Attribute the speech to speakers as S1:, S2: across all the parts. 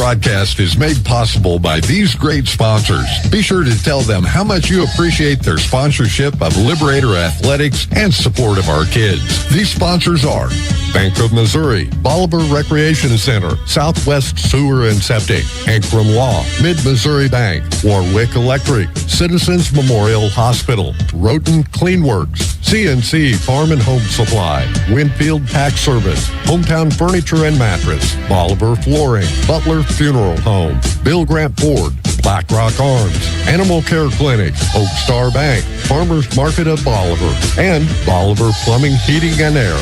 S1: broadcast is made possible by these great sponsors. Be sure to tell them how much you appreciate their sponsorship of Liberator Athletics and support of our kids. These sponsors are Bank of Missouri, Bolivar Recreation Center, Southwest Sewer and Septic, Ankrum Law, Mid-Missouri Bank, Warwick Electric, Citizens Memorial Hospital, Roten Cleanworks, CNC Farm and Home Supply, Winfield Tax Service, Hometown Furniture and Mattress, Bolivar Flooring, Butler Funeral Home, Bill Grant Ford, Black Rock Arms, Animal Care Clinic, Oak Star Bank, Farmers Market of Bolivar, and Bolivar Plumbing, Heating and Air.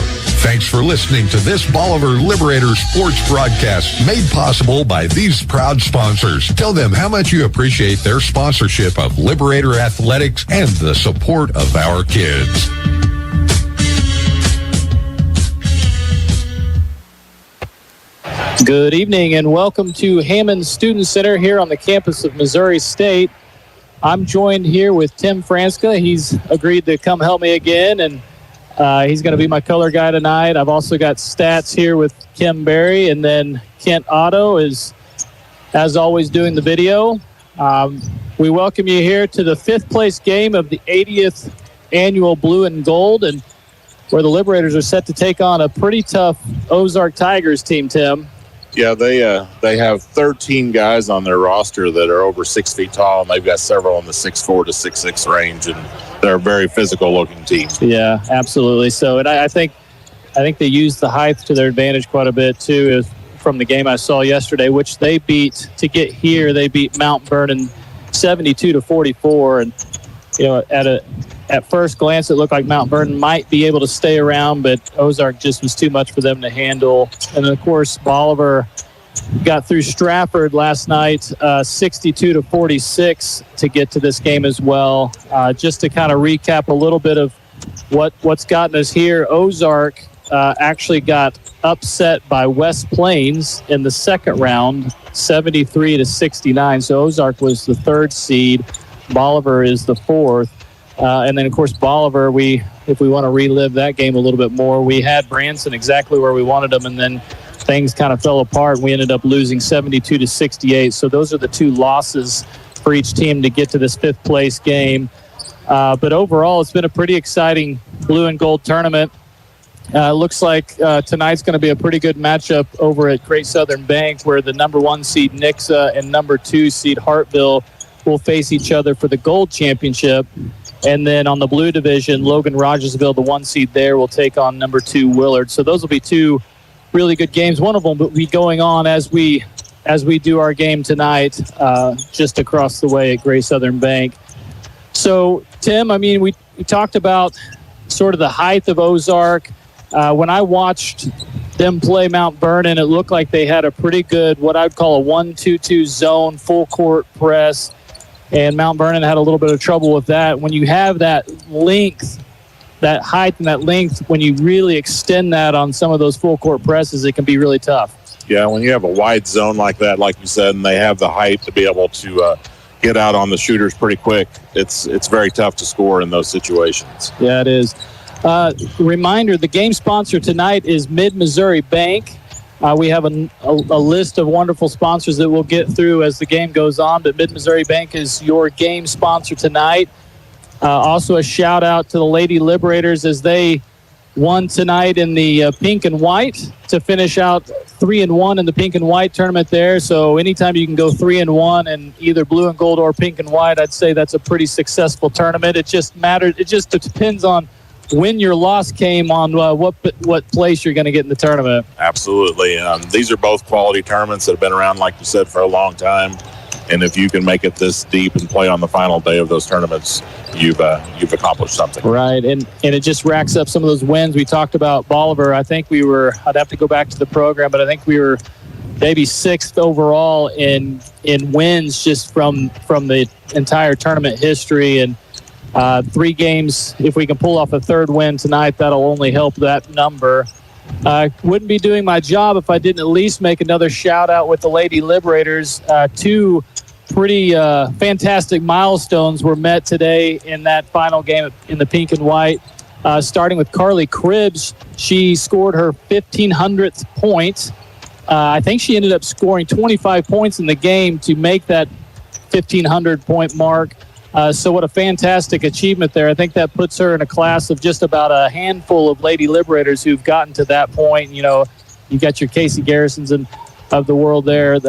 S1: Thanks for listening to this Bolivar Liberator sports broadcast made possible by these proud sponsors. Tell them how much you appreciate their sponsorship of Liberator Athletics and the support of our kids.
S2: Good evening and welcome to Hammond Student Center here on the campus of Missouri State. I'm joined here with Tim Franska. He's agreed to come help me again, and he's going to be my color guy tonight. I've also got stats here with Kim Berry, and then Kent Otto is, as always, doing the video. We welcome you here to the fifth place game of the 80th annual Blue and Gold, and where the Liberators are set to take on a pretty tough Ozark Tigers team, Tim.
S3: Yeah, they have 13 guys on their roster that are over 6 feet tall, and they've got several in the 6'4" to 6'6" range, and they're a very physical-looking team.
S2: Yeah, absolutely. So, and I think they used the height to their advantage quite a bit too, from the game I saw yesterday, which they beat to get here. They beat Mount Vernon 72-44, and you know, at first glance, it looked like Mount Vernon might be able to stay around, but Ozark just was too much for them to handle. And then, of course, Bolivar got through Stratford last night, 62-46 to get to this game as well. Just to kind of recap a little bit of what's gotten us here, Ozark actually got upset by West Plains in the second round, 73-69. So Ozark was the third seed. Bolivar is the fourth. And then, of course, Bolivar, if we want to relive that game a little bit more, we had Branson exactly where we wanted them, and then things kind of fell apart, and we ended up losing 72-68. So those are the two losses for each team to get to this fifth-place game. But overall, it's been a pretty exciting blue and gold tournament. Looks like tonight's going to be a pretty good matchup over at Great Southern Bank, where the number 1 seed Nixa and number 2 seed Hartville will face each other for the gold championship. And then on the blue division, Logan Rogersville, the 1 seed there, will take on number 2 Willard. So those will be two really good games. One of them will be going on as we do our game tonight, just across the way at Great Southern Bank. So, Tim, I mean, we talked about sort of the height of Ozark. When I watched them play Mount Vernon, it looked like they had a pretty good, what I'd call a 1-2-2 zone, full court press. And Mount Vernon had a little bit of trouble with that. When you have that length, that height and that length, when you really extend that on some of those full court presses, it can be really tough.
S3: Yeah, when you have a wide zone like that, like you said, and they have the height to be able to get out on the shooters pretty quick, it's very tough to score in those situations.
S2: Yeah, it is. Reminder, the game sponsor tonight is Mid-Missouri Bank. We have a list of wonderful sponsors that we'll get through as the game goes on, but Mid-Missouri Bank is your game sponsor tonight. Also a shout-out to the Lady Liberators as they won tonight in the pink and white to finish out 3-1 in the pink and white tournament there. So anytime you can go 3-1 in either blue and gold or pink and white, I'd say that's a pretty successful tournament. It just matters. It just depends on when your loss came on what place you're going to get in the tournament.
S3: Absolutely. These are both quality tournaments that have been around, like you said, for a long time. And if you can make it this deep and play on the final day of those tournaments, you've accomplished something.
S2: Right, and it just racks up some of those wins. We talked about Bolivar. I think I'd have to go back to the program, but I think we were maybe 6th overall in wins just from the entire tournament history. And 3 games, if we can pull off a third win tonight, that'll only help that number. I wouldn't be doing my job if I didn't at least make another shout out with the Lady Liberators. 2 pretty fantastic milestones were met today in that final game in the pink and white. Starting with Carly Cribbs, she scored her 1,500th point I think she ended up scoring 25 points in the game to make that 1,500-point mark. So what a fantastic achievement there. I think that puts her in a class of just about a handful of Lady Liberators who've gotten to that point. You know, you got your Casey Garrisons of the world there,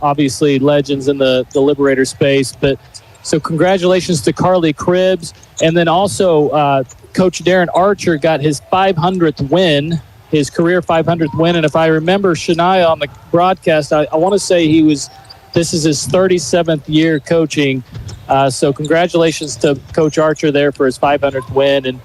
S2: obviously legends in the Liberator space. But so congratulations to Carly Cribbs. And then also Coach Darren Archer got his 500th win, his career 500th win. And if I remember Shania on the broadcast, I want to say this is his 37th year coaching. So congratulations to Coach Archer there for his 500th win. And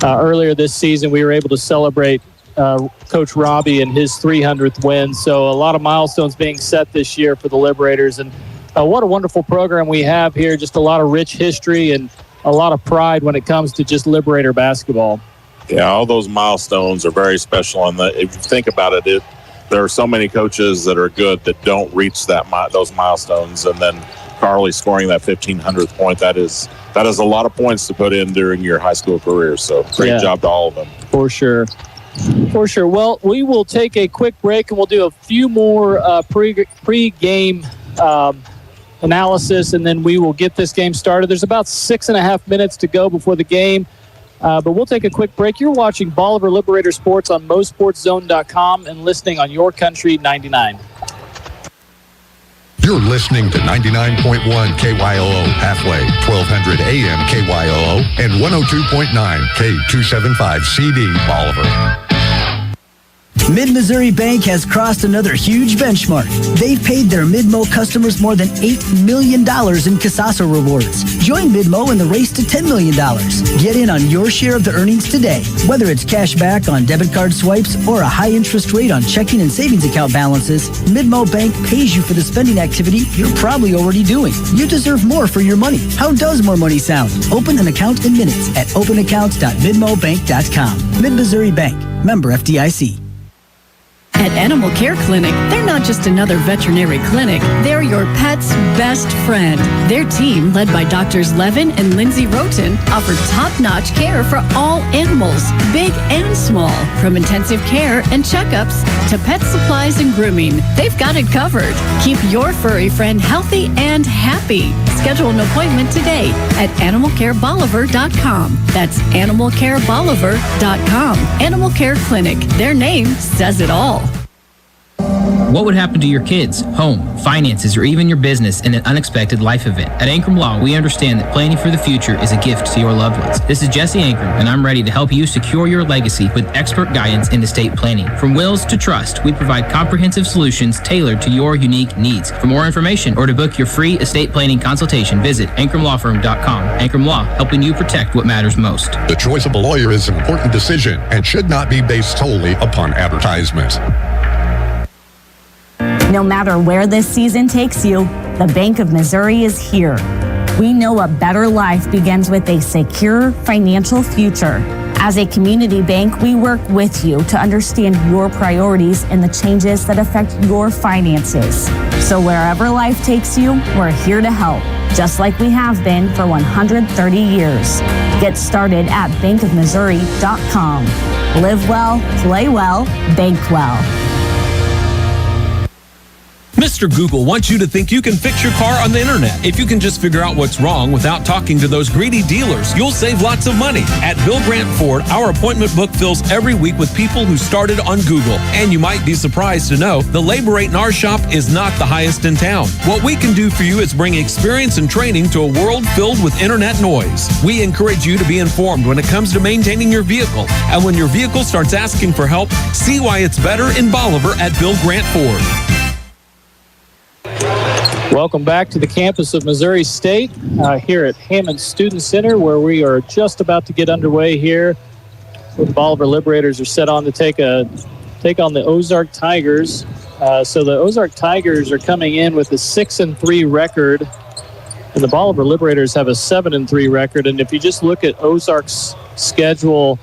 S2: earlier this season, we were able to celebrate Coach Robbie and his 300th win. So a lot of milestones being set this year for the Liberators. And what a wonderful program we have here. Just a lot of rich history and a lot of pride when it comes to just Liberator basketball.
S3: Yeah, all those milestones are very special. And if you think about it, there are so many coaches that are good that don't reach those milestones. And then Carly scoring that 1,500th point, that is a lot of points to put in during your high school career. So great job to all of them.
S2: For sure. Well, we will take a quick break and we'll do a few more pre-game analysis, and then we will get this game started. There's about 6.5 minutes to go before the game. But we'll take a quick break. You're watching Bolivar Liberator Sports on MoSportsZone.com and listening on Your Country 99.
S1: You're listening to 99.1 KYOO halfway, 1200 AM KYOO, and 102.9 K275 CD Bolivar.
S4: Mid-Missouri Bank has crossed another huge benchmark. They've paid their Mid-Mo customers more than $8 million in Casasa rewards. Join Mid-Mo in the race to $10 million. Get in on your share of the earnings today. Whether it's cash back on debit card swipes or a high interest rate on checking and savings account balances, Mid-Mo Bank pays you for the spending activity you're probably already doing. You deserve more for your money. How does more money sound? Open an account in minutes at openaccounts.midmobank.com. Mid-Missouri Bank. Member FDIC.
S5: At Animal Care Clinic, they're not just another veterinary clinic. They're your pet's best friend. Their team, led by Doctors Levin and Lindsay Roten, offer top-notch care for all animals, big and small. From intensive care and checkups to pet supplies and grooming, they've got it covered. Keep your furry friend healthy and happy. Schedule an appointment today at animalcarebolivar.com. That's animalcarebolivar.com. Animal Care Clinic. Their name says it all.
S6: What would happen to your kids, home, finances, or even your business in an unexpected life event? At Ankrum Law, we understand that planning for the future is a gift to your loved ones. This is Jesse Ankrum, and I'm ready to help you secure your legacy with expert guidance in estate planning. From wills to trust, we provide comprehensive solutions tailored to your unique needs. For more information or to book your free estate planning consultation, visit AnkramLawFirm.com. Ankrum Law, helping you protect what matters most.
S1: The choice of a lawyer is an important decision and should not be based solely upon advertisement.
S7: No matter where this season takes you, the Bank of Missouri is here. We know a better life begins with a secure financial future. As a community bank, we work with you to understand your priorities and the changes that affect your finances. So wherever life takes you, we're here to help, just like we have been for 130 years. Get started at bankofmissouri.com. Live well, play well, bank well.
S8: Mr. Google wants you to think you can fix your car on the internet. If you can just figure out what's wrong without talking to those greedy dealers, you'll save lots of money. At Bill Grant Ford, our appointment book fills every week with people who started on Google. And you might be surprised to know the labor rate in our shop is not the highest in town. What we can do for you is bring experience and training to a world filled with internet noise. We encourage you to be informed when it comes to maintaining your vehicle. And when your vehicle starts asking for help, see why it's better in Bolivar at Bill Grant Ford.
S2: Welcome back to the campus of Missouri State here at Hammond Student Center, where we are just about to get underway here. The Bolivar Liberators are set on to take on the Ozark Tigers. So the Ozark Tigers are coming in with a 6-3 record, and the Bolivar Liberators have a 7-3 record. And if you just look at Ozark's schedule,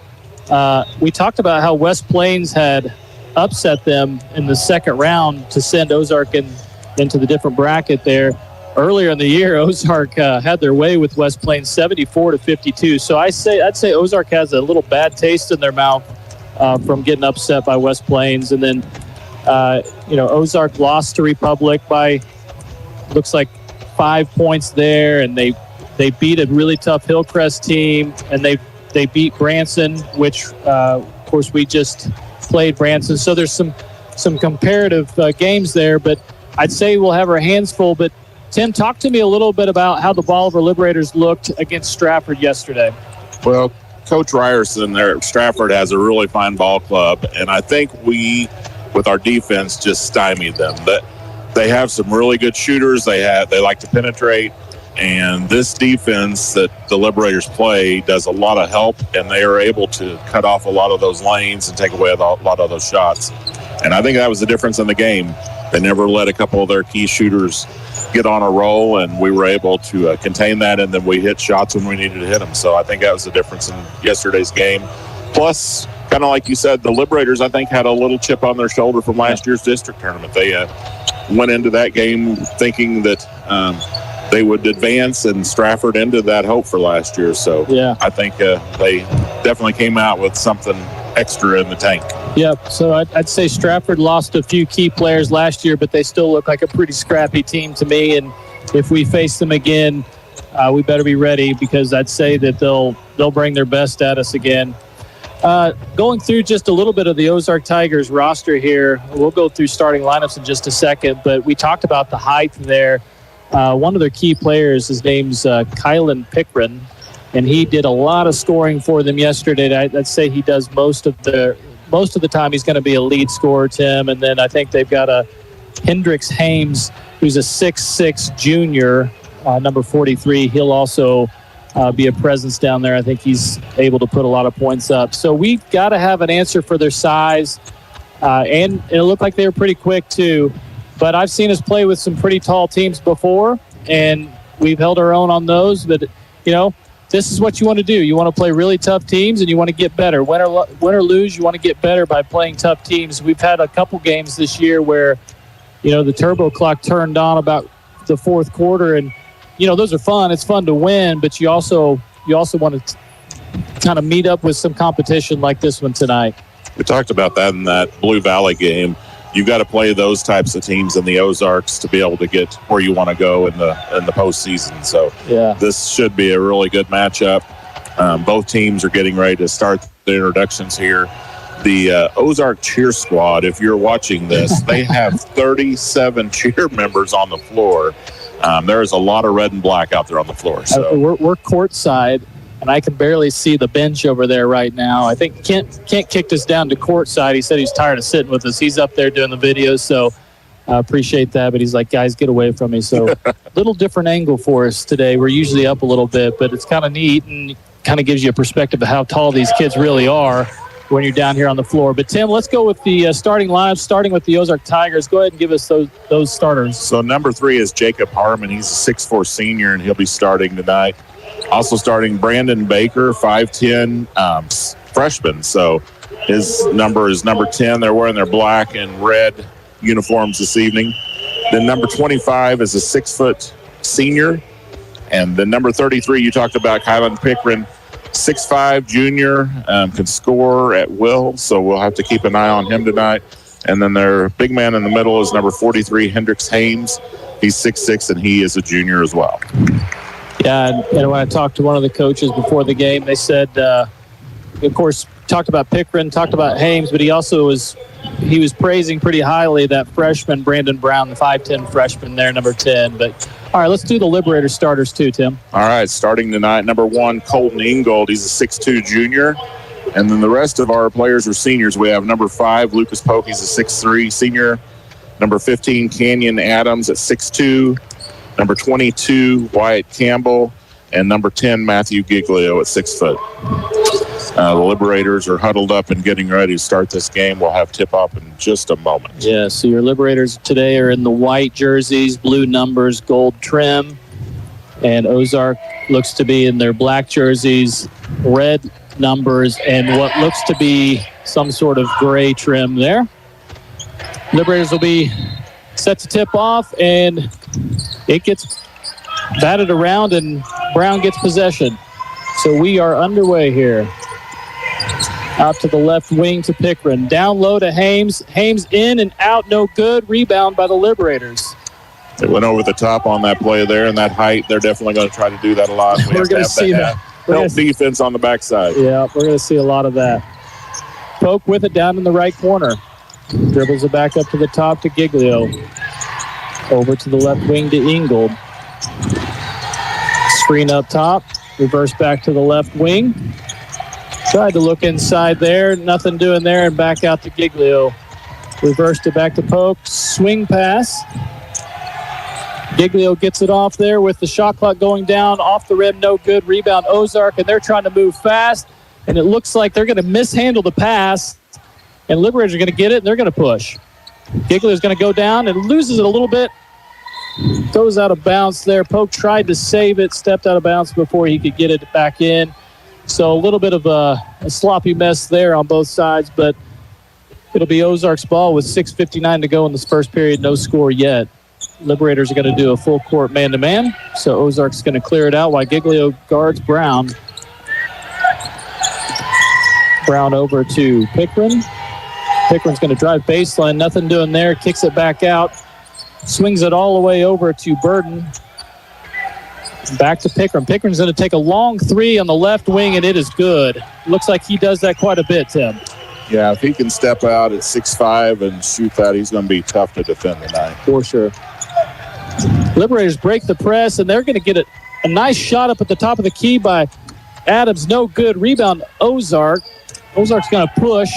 S2: we talked about how West Plains had upset them in the second round to send Ozark into the different bracket there. Earlier in the year, Ozark had their way with West Plains 74-52. So I'd say Ozark has a little bad taste in their mouth from getting upset by West Plains. And then Ozark lost to Republic by, looks like 5 points there, and they beat a really tough Hillcrest team, and they beat Branson, which, of course, we just played Branson. So there's some comparative games there, but I'd say we'll have our hands full. But, Tim, talk to me a little bit about how the Bolivar Liberators looked against Stratford yesterday.
S3: Well, Coach Ryerson there at Stratford has a really fine ball club, and I think we, with our defense, just stymied them. But they have some really good shooters. They like to penetrate, and this defense that the Liberators play does a lot of help, and they are able to cut off a lot of those lanes and take away a lot of those shots. And I think that was the difference in the game. They never let a couple of their key shooters get on a roll, and we were able to contain that, and then we hit shots when we needed to hit them. So I think that was the difference in yesterday's game. Plus, kind of like you said, the Liberators, I think, had a little chip on their shoulder from last year's district tournament. They went into that game thinking that they would advance, and Stratford ended that hope for last year. So I think they definitely came out with something extra in the tank.
S2: Yep. So I'd say Stratford lost a few key players last year, but they still look like a pretty scrappy team to me. And if we face them again, we better be ready, because I'd say that they'll bring their best at us again. Going through just a little bit of the Ozark Tigers roster here, we'll go through starting lineups in just a second, but we talked about the height there. One of their key players, his name's Kylan Pickren, and he did a lot of scoring for them yesterday. I'd say he does most of the time. He's going to be a lead scorer, Tim. And then I think they've got a Hendrix Hames, who's a 6'6" junior, number 43. He'll also be a presence down there. I think he's able to put a lot of points up. So we've got to have an answer for their size. And it looked like they were pretty quick, too. But I've seen us play with some pretty tall teams before, and we've held our own on those. But, this is what you want to do. You want to play really tough teams, and you want to get better. Win or lose, you want to get better by playing tough teams. We've had a couple games this year where, the turbo clock turned on about the fourth quarter, and, those are fun. It's fun to win, but you also want to kind of meet up with some competition like this one tonight.
S3: We talked about that in that Blue Valley game. You've got to play those types of teams in the Ozarks to be able to get where you want to go in the postseason. So this should be a really good matchup. Both teams are getting ready to start the introductions here. The Ozark cheer squad, if you're watching this, they have 37 cheer members on the floor. There's a lot of red and black out there on the floor. So
S2: we're courtside, and I can barely see the bench over there right now. I think Kent kicked us down to courtside. He said he's tired of sitting with us. He's up there doing the videos, so I appreciate that. But he's like, guys, get away from me. So little different angle for us today. We're usually up a little bit, but it's kind of neat and kind of gives you a perspective of how tall these kids really are when you're down here on the floor. But, Tim, let's go with the starting lineup, starting with the Ozark Tigers. Go ahead and give us those starters.
S3: So number 3 is Jacob Harmon. He's a 6'4" senior, and he'll be starting tonight. Also starting Brandon Baker, 5'10", freshman. So his number is number 10. They're wearing their black and red uniforms this evening. Then number 25 is a 6-foot senior. And then number 33, you talked about Kylan Pickren, 6'5" junior, can score at will. So we'll have to keep an eye on him tonight. And then their big man in the middle is number 43, Hendrix Hames. He's 6'6", and he is a junior as well.
S2: Yeah, and when I talked to one of the coaches before the game, they said, of course, talked about Pickren, talked about Hames, but he was praising pretty highly that freshman, Brandon Brown, the 5'10" freshman there, number 10. But, all right, let's do the Liberator starters too, Tim.
S3: All right, starting tonight, number 1, Colton Ingold. He's a 6'2" junior. And then the rest of our players are seniors. We have number 5, Lucas Polk. He's a 6'3" senior. Number 15, Canyon Adams at 6'2". Number 22, Wyatt Campbell, and number 10, Matthew Giglio at 6 foot. The Liberators are huddled up and getting ready to start this game. We'll have tip-off in just a moment.
S2: Yeah, so your Liberators today are in the white jerseys, blue numbers, gold trim, and Ozark looks to be in their black jerseys, red numbers, and what looks to be some sort of gray trim there. Liberators will be set to tip off, and it gets batted around, and Brown gets possession. So we are underway here. Out to the left wing to Pickren. Down low to Hames. Hames in and out, no good. Rebound by the Liberators.
S3: They went over the top on that play there, and that height, they're definitely going to try to do that a lot.
S2: We're going to see that.
S3: Help defense on the backside.
S2: Yeah, we're going to see a lot of that. Poke with it down in the right corner. Dribbles it back up to the top to Giglio. Over to the left wing to Ingold. Screen up top. Reverse back to the left wing. Tried to look inside there. Nothing doing there, and back out to Giglio. Reversed it back to Poke. Swing pass. Giglio gets it off there with the shot clock going down. Off the rim, no good. Rebound Ozark, and they're trying to move fast. And it looks like they're going to mishandle the pass. And Liberators are going to get it, and they're going to push. Giglio's going to go down and loses it a little bit. Goes out of bounds there. Poke tried to save it, stepped out of bounds before he could get it back in. So a little bit of a sloppy mess there on both sides, but it'll be Ozark's ball with 6:59 to go in this first period. No score yet. Liberators are going to do a full court man-to-man, so Ozark's going to clear it out while Giglio guards Brown. Brown over to Pickren. Pickren's going to drive baseline. Nothing doing there. Kicks it back out. Swings it all the way over to Burden. Back to Pickren. Pickren's going to take a long three on the left wing, and it is good. Looks like he does that quite a bit, Tim.
S3: Yeah, if he can step out at 6'5" and shoot that, he's going to be tough to defend tonight.
S2: For sure. Liberators break the press, and they're going to get a nice shot up at the top of the key by Adams. No good. Rebound Ozark. Ozark's going to push.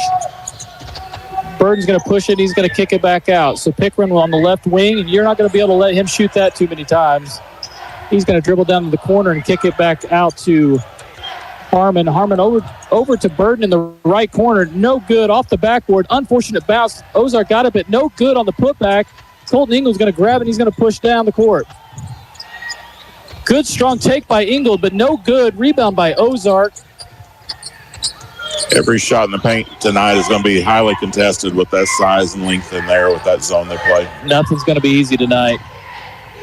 S2: Burden's going to push it. He's going to kick it back out. So Pickren on the left wing, and you're not going to be able to let him shoot that too many times. He's going to dribble down to the corner and kick it back out to Harmon. Harmon over to Burden in the right corner. No good. Off the backboard. Unfortunate bounce. Ozark got it, but no good on the putback. Colton Ingle's going to grab it, and he's going to push down the court. Good, strong take by Ingle, but no good. Rebound by Ozark.
S3: Every shot in the paint tonight is going to be highly contested with that size and length in there with that zone they play.
S2: Nothing's going to be easy tonight.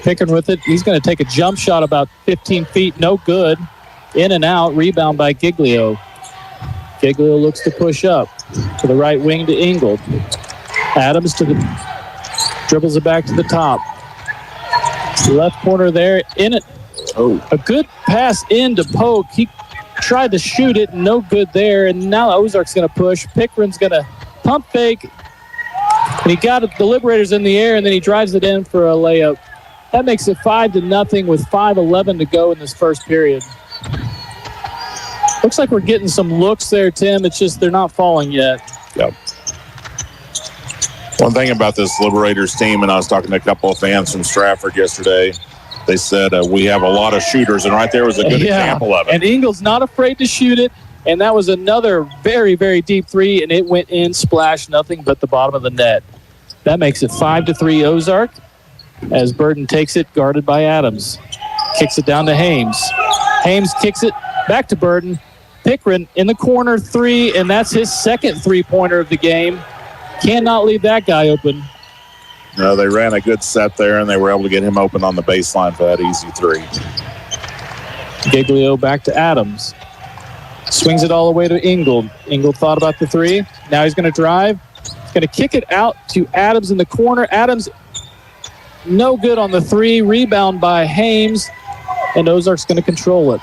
S2: Pickering with it. He's going to take a jump shot about 15 feet. No good. In and out. Rebound by Giglio. Giglio looks to push up to the right wing to Ingle. Adams dribbles it back to the top. Left corner there. In it.
S3: Oh.
S2: A good pass in to Poke. He tried to shoot it. No good there. And now Ozark's going to push. Pickren's going to pump fake. And he got the Liberators in the air, and then he drives it in for a layup. That makes it 5-0 with 5:11 to go in this first period. Looks like we're getting some looks there, Tim. It's just they're not falling yet.
S3: Yep. One thing about this Liberators team, and I was talking to a couple of fans from Stratford yesterday, they said we have a lot of shooters, and right there was a good example of it.
S2: And Ingle's not afraid to shoot it, and that was another very, very deep three, and it went in, splash, nothing but the bottom of the net. That makes it 5-3 Ozark as Burden takes it, guarded by Adams. Kicks it down to Hames. Hames kicks it back to Burden. Pickren in the corner three, and that's his second three-pointer of the game. Cannot leave that guy open.
S3: No, they ran a good set there, and they were able to get him open on the baseline for that easy three.
S2: Giglio back to Adams. Swings it all the way to Ingle. Ingle thought about the three. Now he's going to drive. He's going to kick it out to Adams in the corner. Adams, no good on the three. Rebound by Hames, and Ozark's going to control it.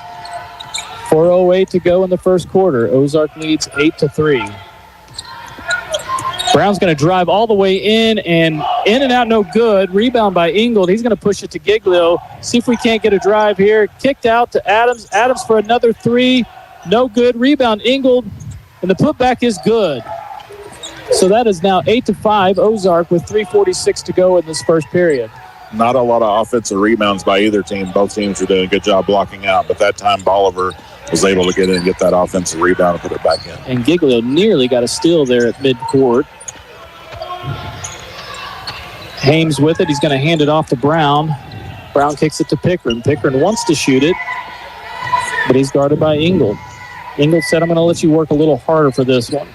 S2: 4:08 to go in the first quarter. Ozark leads 8-3. Brown's going to drive all the way in and out, no good. Rebound by Ingold. He's going to push it to Giglio. See if we can't get a drive here. Kicked out to Adams. Adams for another three. No good. Rebound Ingold. And the putback is good. So that is now 8-5 Ozark with 3:46 to go in this first period.
S3: Not a lot of offensive rebounds by either team. Both teams are doing a good job blocking out, but that time Bolivar was able to get in and get that offensive rebound and put it back in.
S2: And Giglio nearly got a steal there at midcourt. Hames with it. He's going to hand it off to Brown. Brown kicks it to Pickren. Pickren wants to shoot it, but he's guarded by Ingle. Ingle said, I'm going to let you work a little harder for this one.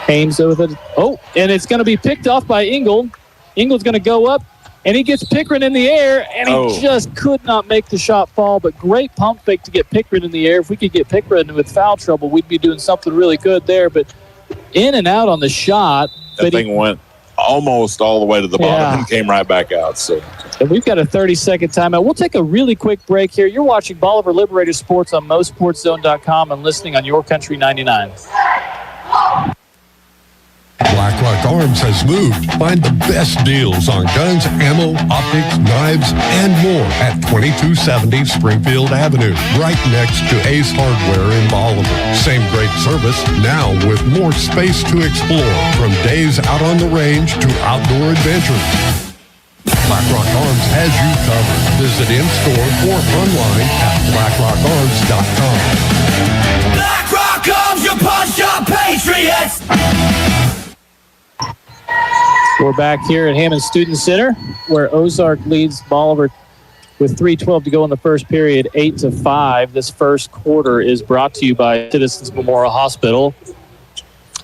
S2: Hames with it. Oh, and it's going to be picked off by Ingle. Ingle's going to go up, And he gets Pickren in the air, and he just could not make the shot fall. But great pump fake to get Pickren in the air. If we could get Pickren with foul trouble, we'd be doing something really good there. But in and out on the shot.
S3: That thing went almost all the way to the bottom and came right back out. So,
S2: and we've got a 30-second timeout. We'll take a really quick break here. You're watching Bolivar Liberators Sports on MoSportsZone.com and listening on Your Country 99.
S1: BlackRock Arms has moved. Find the best deals on guns, ammo, optics, knives, and more at 2270 Springfield Avenue, right next to Ace Hardware in Bolivar. Same great service, now with more space to explore, from days out on the range to outdoor adventures. BlackRock Arms has you covered. Visit in-store or online at blackrockarms.com.
S9: BlackRock Arms, your punch-up Patriots!
S2: We're back here at Hammond Student Center, where Ozark leads Bolivar with 3:12 to go in the first period, 8-5. This first quarter is brought to you by Citizens Memorial Hospital.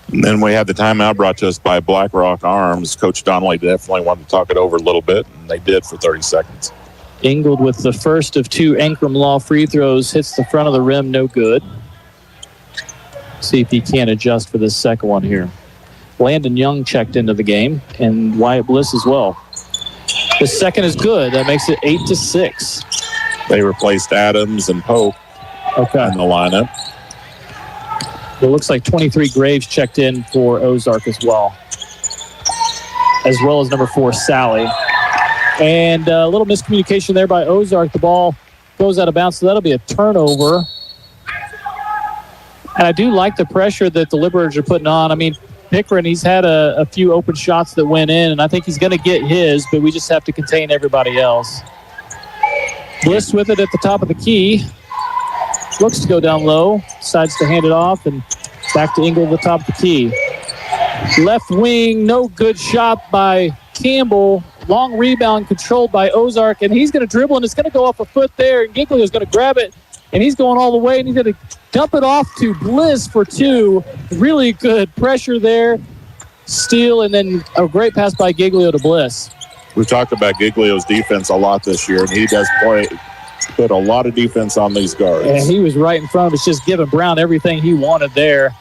S3: And then we have the timeout brought to us by BlackRock Arms. Coach Donnelly definitely wanted to talk it over a little bit, and they did for 30 seconds.
S2: Ingold with the first of 2 Ankrum Law free throws, hits the front of the rim, no good. See if he can adjust for this second one here. Landon Young checked into the game, and Wyatt Bliss as well. The second is good. That makes it 8-6.
S3: They replaced Adams and Pope in the lineup.
S2: It looks like 23 Graves checked in for Ozark as well as number 4, Sally. And a little miscommunication there by Ozark. The ball goes out of bounds, so that'll be a turnover. And I do like the pressure that the Liberators are putting on. I mean, Pickren, he's had a few open shots that went in, and I think he's going to get his, but we just have to contain everybody else. Bliss with it at the top of the key. Looks to go down low, decides to hand it off, and back to Ingold at the top of the key. Left wing, no good shot by Campbell. Long rebound controlled by Ozark, and he's going to dribble, and it's going to go off a foot there, and Giglio's going to grab it, and he's going all the way, and he's going to dump it off to Bliss for 2. Really good pressure there. Steal, and then a great pass by Giglio to Bliss.
S3: We've talked about Giglio's defense a lot this year, and he does put a lot of defense on these guards.
S2: And he was right in front of us, just giving Brown everything he wanted there.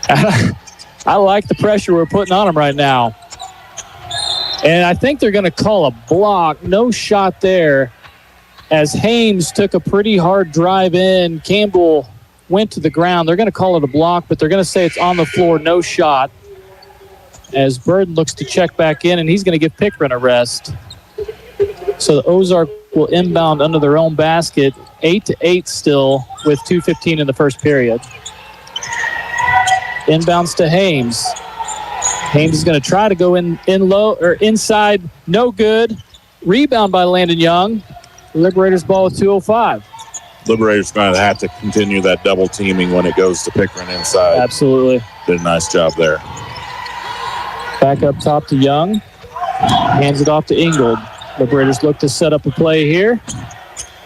S2: I like the pressure we're putting on him right now. And I think they're going to call a block. No shot there, as Hames took a pretty hard drive in. Campbell went to the ground. They're going to call it a block, but they're going to say it's on the floor, no shot, as Burden looks to check back in, and he's going to give Pickren a rest. So the Ozark will inbound under their own basket, 8-8 still, with 2:15 in the first period. Inbounds to Hames. Hames is going to try to go in low or inside, no good. Rebound by Landon Young. Liberators ball with 2:05.
S3: Liberators going to have to continue that double teaming when it goes to Pickren inside.
S2: Absolutely.
S3: Did a nice job there.
S2: Back up top to Young. Hands it off to Ingold. Liberators look to set up a play here.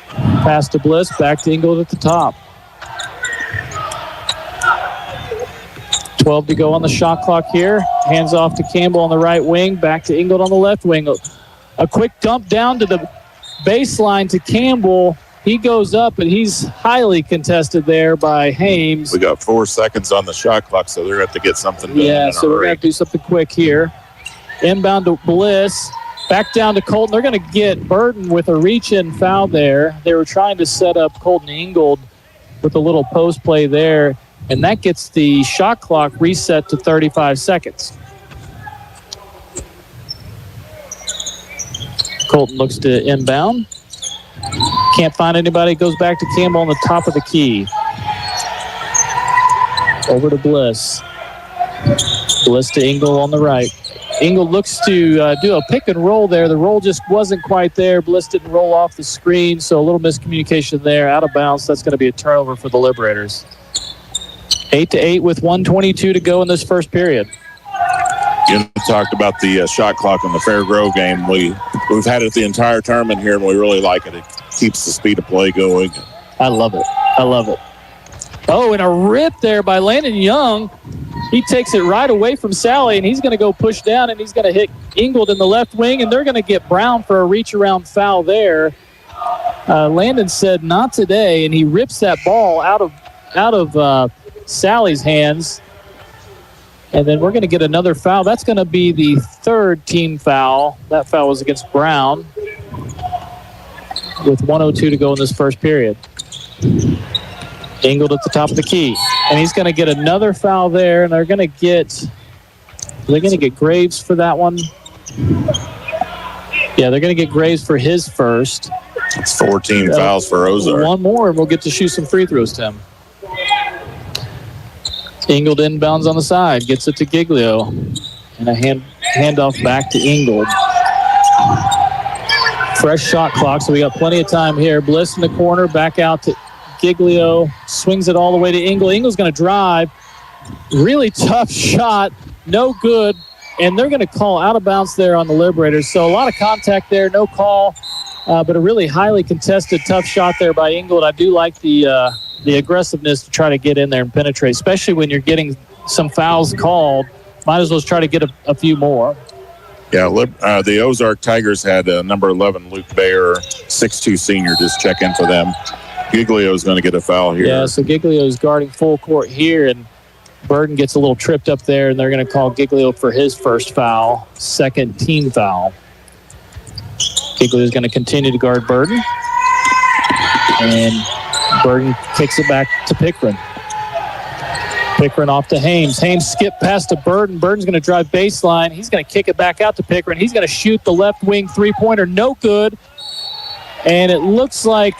S2: Pass to Bliss. Back to Ingold at the top. 12 to go on the shot clock here. Hands off to Campbell on the right wing. Back to Ingold on the left wing. A quick dump down to the baseline to Campbell. He goes up, and he's highly contested there by Hames.
S3: We got 4 seconds on the shot clock, so they're going to have to get something done.
S2: Yeah, so we're going to do something quick here. Inbound to Bliss. Back down to Colton. They're going to get Burton with a reach-in foul there. They were trying to set up Colton Ingold with a little post play there, and that gets the shot clock reset to 35 seconds. Colton looks to inbound. Can't find anybody. Goes back to Campbell on the top of the key. Over to Bliss. Bliss to Ingold on the right. Ingold looks to do a pick and roll there. The roll just wasn't quite there. Bliss didn't roll off the screen, so a little miscommunication there. Out of bounds. That's going to be a turnover for the Liberators. 8-8 with 1:22 to go in this first period.
S3: You talked about the shot clock in the Fairgrove game. We've had it the entire tournament here, and we really like it. It keeps the speed of play going.
S2: I love it. I love it. Oh, and a rip there by Landon Young. He takes it right away from Sally, and he's going to go push down, and he's going to hit Ingold in the left wing, and they're going to get Brown for a reach-around foul there. Landon said not today, and he rips that ball out of Sally's hands. And then we're going to get another foul. That's going to be the third team foul. That foul was against Brown with 1:02 to go in this first period. Ingold at the top of the key. And he's going to get another foul there, and they're going to get Graves for that one. Yeah, they're going to get Graves for his first.
S3: It's 14 fouls for Ozark.
S2: One more, and we'll get to shoot some free throws, Tim. Ingold inbounds on the side, gets it to Giglio. And a handoff back to Ingold. Fresh shot clock, so we got plenty of time here. Bliss in the corner, back out to Giglio. Swings it all the way to Ingold. Ingold's going to drive. Really tough shot. No good. And they're going to call out of bounds there on the Liberators. So a lot of contact there, no call. But a really highly contested, tough shot there by Ingold. I do like the aggressiveness to try to get in there and penetrate, especially when you're getting some fouls called. Might as well try to get a few more.
S3: Yeah, the Ozark Tigers had number 11, Luke Bayer, 6'2 senior, just check in for them. Giglio's going to get a foul here.
S2: Yeah, so Giglio's guarding full court here, and Burden gets a little tripped up there, and they're going to call Giglio for his first foul, second team foul. Giglio's going to continue to guard Burden. And Burden kicks it back to Pickren. Pickren off to Hames. Hames skip past to Burden. Burden's going to drive baseline. He's going to kick it back out to Pickren. He's going to shoot the left wing three-pointer. No good. And it looks like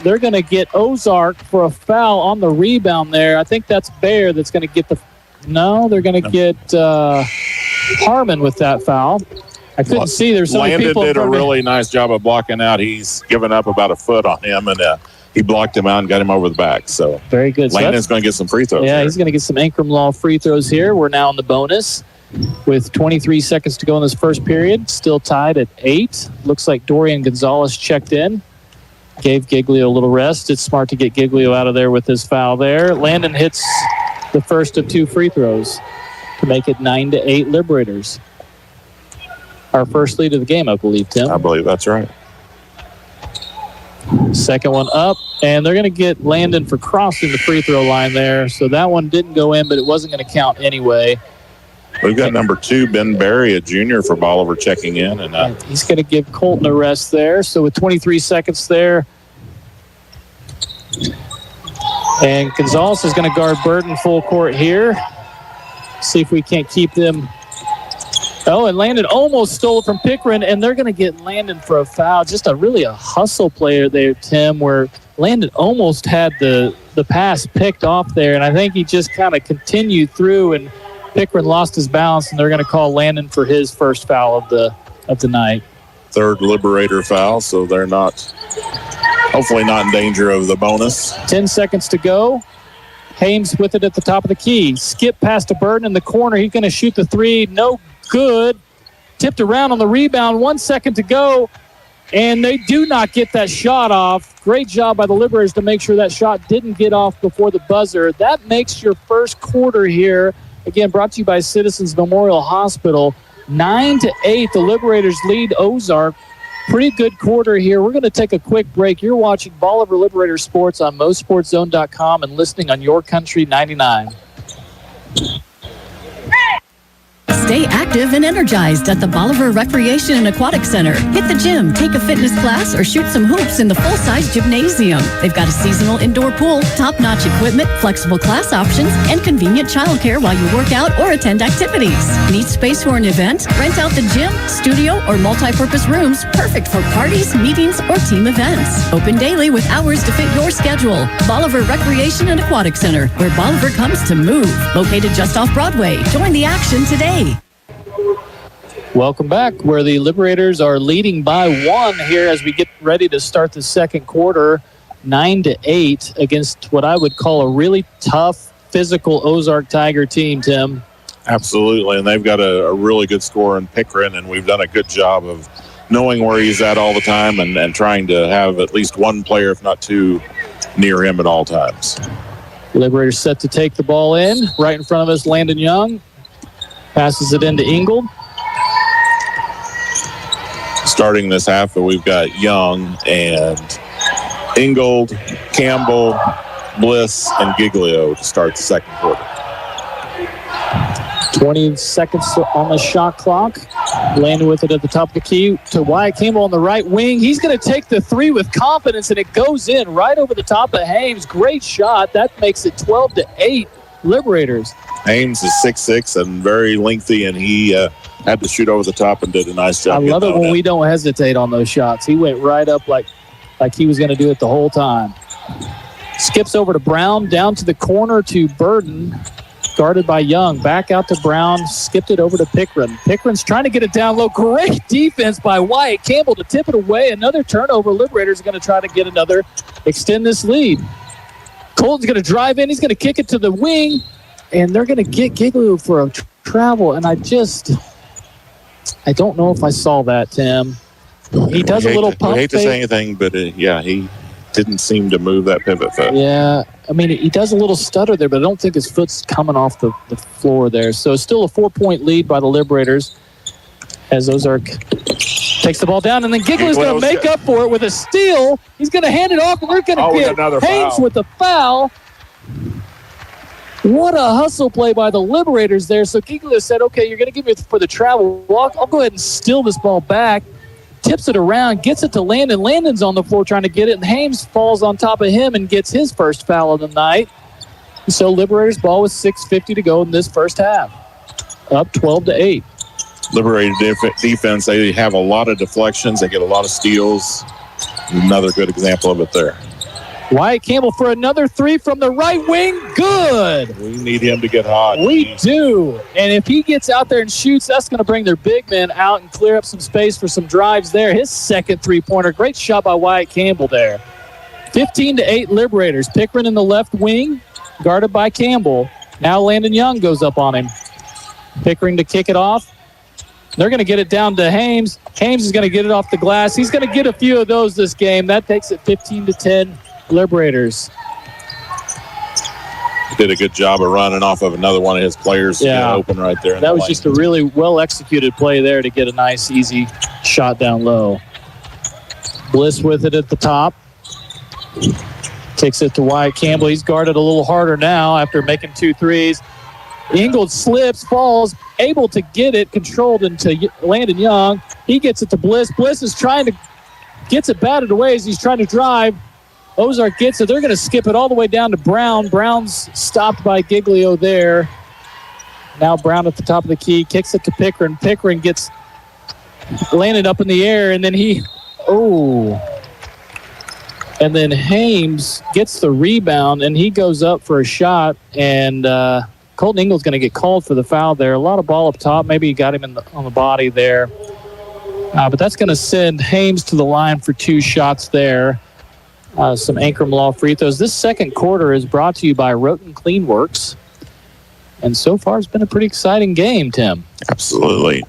S2: they're going to get Ozark for a foul on the rebound there. I think that's Bayer that's going to get the... No, they're going to get Harmon with that foul. I couldn't see. There's so many people.
S3: Landon did a really nice job of blocking out. He's given up about a foot on him, and he blocked him out and got him over the back. So
S2: very good.
S3: Landon's going to get some free throws.
S2: Yeah, he's going to get some Ankrum Law free throws here. We're now in the bonus with 23 seconds to go in this first period. Still tied at 8. Looks like Dorian Gonzalez checked in. Gave Giglio a little rest. It's smart to get Giglio out of there with his foul there. Landon hits the first of 2 free throws to make it 9-8 Liberators. Our first lead of the game, I believe, Tim.
S3: I believe that's right.
S2: Second one up, and they're going to get Landon for crossing the free throw line there. So that one didn't go in, but it wasn't going to count anyway.
S3: We've got number 2, Ben Berry, a junior for Bolivar, checking in. And
S2: he's going to give Colton a rest there. So with 23 seconds there, and Gonzalez is going to guard Burton full court here. See if we can't keep them. Oh, and Landon almost stole it from Pickren, and they're going to get Landon for a foul. Just a hustle player there, Tim, where Landon almost had the pass picked off there, and I think he just kind of continued through, and Pickren lost his balance, and they're going to call Landon for his first foul of the night.
S3: Third Liberator foul, so they're hopefully not in danger of the bonus.
S2: 10 seconds to go. Hames with it at the top of the key. Skip past to Burton in the corner. He's going to shoot the three. No good. Tipped around on the rebound. 1 second to go. And they do not get that shot off. Great job by the Liberators to make sure that shot didn't get off before the buzzer. That makes your first quarter here. Again, brought to you by Citizens Memorial Hospital. 9-8. The Liberators lead Ozark. Pretty good quarter here. We're going to take a quick break. You're watching Bolivar Liberators Sports on MoSportsZone.com and listening on Your Country 99.
S5: Stay active and energized at the Bolivar Recreation and Aquatic Center. Hit the gym, take a fitness class, or shoot some hoops in the full-size gymnasium. They've got a seasonal indoor pool, top-notch equipment, flexible class options, and convenient childcare while you work out or attend activities. Need space for an event? Rent out the gym, studio, or multi-purpose rooms, perfect for parties, meetings, or team events. Open daily with hours to fit your schedule. Bolivar Recreation and Aquatic Center, where Bolivar comes to move. Located just off Broadway. Join the action today.
S2: Welcome back, where the Liberators are leading by 1 here as we get ready to start the second quarter, 9-8 against what I would call a really tough, physical Ozark Tiger team, Tim.
S3: Absolutely, and they've got a really good scorer in Pickren, and we've done a good job of knowing where he's at all the time and trying to have at least one player, if not 2, near him at all times.
S2: Liberators set to take the ball in. Right in front of us, Landon Young. Passes it into Ingold.
S3: Starting this half, we've got Young and Ingold, Campbell, Bliss, and Giglio to start the second quarter.
S2: 20 seconds on the shot clock. Landed with it at the top of the key to Wyatt Campbell on the right wing. He's going to take the three with confidence, and it goes in right over the top of Hames. Great shot. That makes it 12-8 Liberators.
S3: Hames is 6'6" and very lengthy, and he had to shoot over the top and did a nice job.
S2: I love it when we don't hesitate on those shots. He went right up like he was going to do it the whole time. Skips over to Brown, down to the corner to Burden. Guarded by Young. Back out to Brown. Skipped it over to Pickren. Pickren's trying to get it down low. Great defense by Wyatt Campbell to tip it away. Another turnover. Liberators are going to try to get another, extend this lead. Colton's going to drive in. He's going to kick it to the wing. And they're going to get Giglio for a travel. And I don't know if I saw that, Tim. He does a little pump fake.
S3: I hate to say anything, but he didn't seem to move that pivot foot.
S2: Yeah, I mean, he does a little stutter there, but I don't think his foot's coming off the floor there. So still a 4-point lead by the Liberators as Ozark takes the ball down, and then Giglio's going to make up for it with a steal. He's going to hand it off, and they're going to get Hames with the foul. What a hustle play by the Liberators there. So Giglio said, okay, you're going to give me for the travel. Well, I'll go ahead and steal this ball back. Tips it around, gets it to Landon. Landon's on the floor trying to get it, and Hames falls on top of him and gets his first foul of the night. So Liberators ball with 6:50 to go in this first half. Up 12-8.
S3: Liberator defense, they have a lot of deflections. They get a lot of steals. Another good example of it there.
S2: Wyatt Campbell for another three from the right wing. Good.
S3: We need him to get hot.
S2: We do. And if he gets out there and shoots, that's going to bring their big men out and clear up some space for some drives there. His second three-pointer. Great shot by Wyatt Campbell there. 15-8 Liberators. Pickren in the left wing, guarded by Campbell. Now Landon Young goes up on him. Pickering to kick it off. They're going to get it down to Hames. Hames is going to get it off the glass. He's going to get a few of those this game. That takes it 15-10 Liberators.
S3: Did a good job of running off of another one of his players to get open right there.
S2: That was just a really well-executed play there to get a nice, easy shot down low. Bliss with it at the top. Kicks it to Wyatt Campbell. He's guarded a little harder now after making 2 threes. Ingold slips, falls, able to get it controlled into Landon Young. He gets it to Bliss. Bliss is gets it batted away as he's trying to drive. Ozark gets it. They're going to skip it all the way down to Brown. Brown's stopped by Giglio there. Now Brown at the top of the key. Kicks it to Pickren. Pickren gets landed up in the air, and then and then Hames gets the rebound, and he goes up for a shot, and Colton Ingold's going to get called for the foul there. A lot of ball up top. Maybe he got him on the body there. But that's going to send Hames to the line for 2 shots there. Some Ankrum Law free throws. This second quarter is brought to you by Roten Clean Works. And so far, it's been a pretty exciting game, Tim.
S3: Absolutely.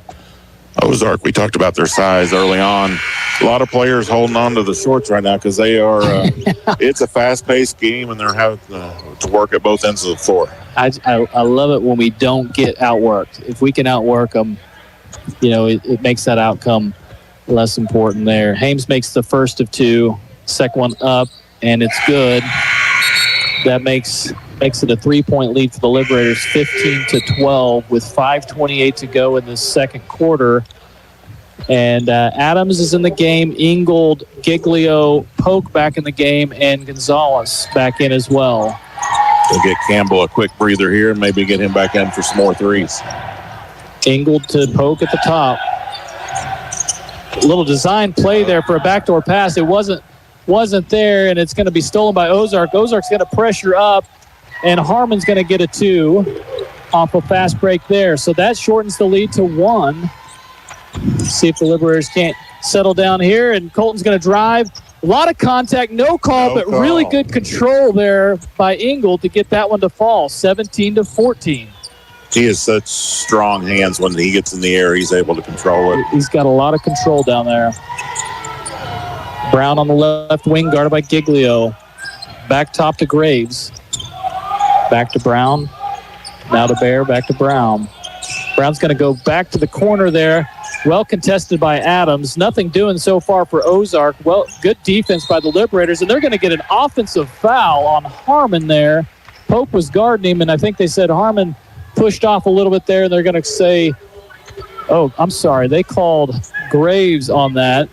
S3: Ozark, we talked about their size early on. A lot of players holding on to the shorts right now because they are, it's a fast-paced game, and they're having to work at both ends of the floor.
S2: I love it when we don't get outworked. If we can outwork them, it makes that outcome less important there. Hames makes the first of 2. Second one up, and it's good. That makes it a 3-point lead for the Liberators, 15-12, with 5:28 to go in the second quarter. And Adams is in the game. Ingold, Giglio, Polk back in the game, and Gonzalez back in as well.
S3: We'll get Campbell a quick breather here and maybe get him back in for some more threes.
S2: Ingold to Polk at the top. A little design play there for a backdoor pass. It wasn't there, and it's going to be stolen by Ozark. Ozark's going to pressure up, and Harmon's going to get a 2 off a fast break there. So that shortens the lead to 1. See if the Liberators can't settle down here, and Colton's going to drive. A lot of contact, no call, but really good control there by Ingold to get that one to fall, 17-14.
S3: He has such strong hands. When he gets in the air, he's able to control it.
S2: He's got a lot of control down there. Brown on the left wing, guarded by Giglio. Back top to Graves. Back to Brown. Now to Bear, back to Brown. Brown's going to go back to the corner there. Well contested by Adams. Nothing doing so far for Ozark. Well, good defense by the Liberators, and they're going to get an offensive foul on Harmon there. Pope was guarding him, and I think they said Harmon pushed off a little bit there, and they're going to say, oh, I'm sorry, they called Graves on that.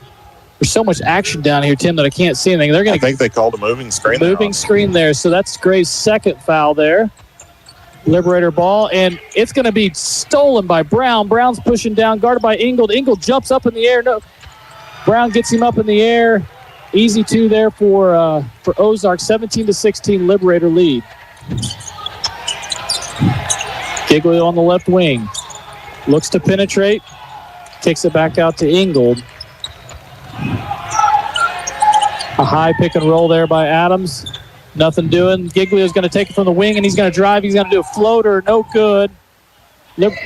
S2: There's so much action down here, Tim, that I can't see anything. I
S3: think they called a moving screen.
S2: Moving screen there, so that's Graves' second foul there. Liberator ball, and it's going to be stolen by Brown. Brown's pushing down, guarded by Ingold. Ingold jumps up in the air. No, Brown gets him up in the air. Easy two there for Ozark. 17-16 Liberator lead. Giglio on the left wing. Looks to penetrate. Kicks it back out to Ingold. A high pick and roll there by Adams. Nothing doing. Giglio's going to take it from the wing, and he's going to drive. He's going to do a floater. No good.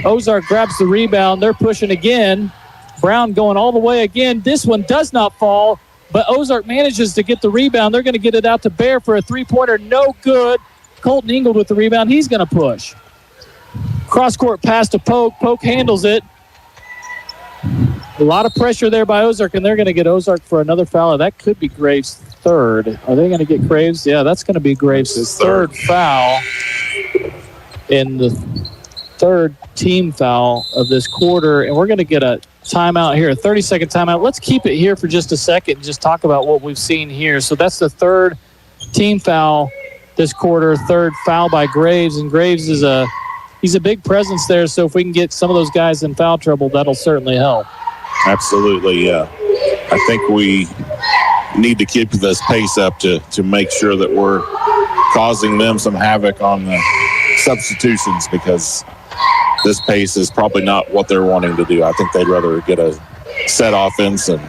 S2: Ozark grabs the rebound. They're pushing again. Brown going all the way again. This one does not fall, but Ozark manages to get the rebound. They're going to get it out to Bear for a three-pointer. No good. Colton Ingold with the rebound. He's going to push. Cross-court pass to Polk. Polk handles it. A lot of pressure there by Ozark, and they're going to get Ozark for another foul. That could be Graves' third. Are they going to get Graves? Yeah, that's going to be Graves' third foul in the third team foul of this quarter. And we're going to get a timeout here, a 30-second timeout. Let's keep it here for just a second and just talk about what we've seen here. So that's the third team foul this quarter, third foul by Graves. And Graves is he's a big presence there, so if we can get some of those guys in foul trouble, that'll certainly help.
S3: Absolutely, yeah. I think we need to keep this pace up to make sure that we're causing them some havoc on the substitutions, because this pace is probably not what they're wanting to do. I think they'd rather get a set offense and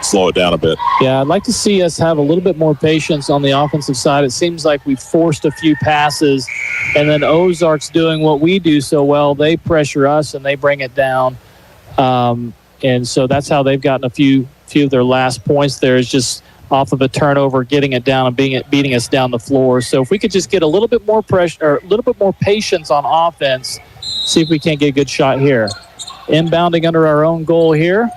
S3: slow it down a bit.
S2: Yeah, I'd like to see us have a little bit more patience on the offensive side. It seems like we've forced a few passes, and then Ozark's doing what we do so well. They pressure us, and they bring it down. And so that's how they've gotten a few of their last points there, is just off of a turnover, getting it down and beating us down the floor. So if we could just get a little bit more pressure, or a little bit more patience on offense, see if we can't get a good shot here. Inbounding under our own goal here.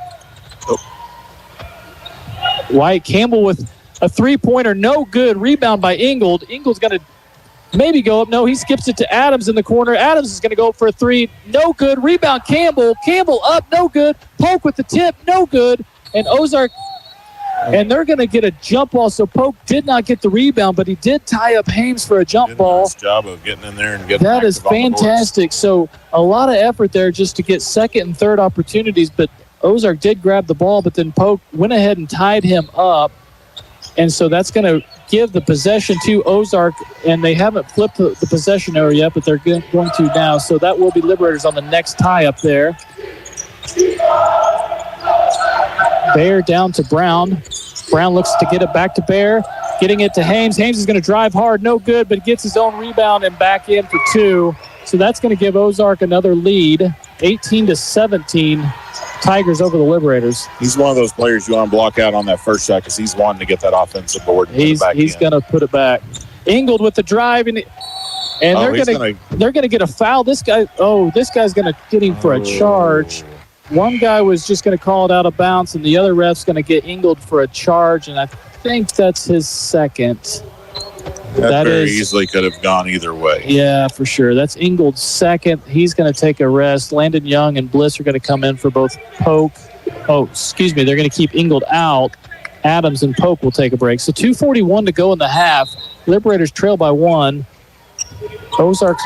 S2: Wyatt Campbell with a three-pointer, no good. Rebound by Ingold. Ingold's going to maybe go up. No, he skips it to Adams in the corner. Adams is going to go up for a three. No good. Rebound Campbell. Campbell up. No good. Polk with the tip. No good. And Ozark, and they're going to get a jump ball. So Polk did not get the rebound, but he did tie up Hames for a jump ball.
S3: Nice job of getting in there and getting
S2: that is fantastic. So a lot of effort there just to get second and third opportunities, but Ozark did grab the ball, but then Polk went ahead and tied him up. And so that's going to give the possession to Ozark, and they haven't flipped the possession over yet, but they're going to now. So that will be Liberators on the next tie up there. Bear down to Brown. Brown looks to get it back to Bear, getting it to Hames. Hames is going to drive hard, no good, but gets his own rebound and back in for two. So that's going to give Ozark another lead, 18-17. Tigers over the Liberators.
S3: He's one of those players you want to block out on that first shot, because he's wanting to get that offensive board.
S2: He's going to put it back. Ingold with the drive, and they're going to get a foul. This guy's going to get him for a charge. One guy was just going to call it out of bounds, and the other ref's going to get Ingold for a charge, and I think that's his second.
S3: That very easily could have gone either way.
S2: Yeah, for sure. That's Ingold's second. He's going to take a rest. Landon Young and Bliss are going to come in for both Polk. Oh, excuse me. They're going to keep Ingold out. Adams and Polk will take a break. So 2:41 to go in the half. Liberators trail by one. Ozark's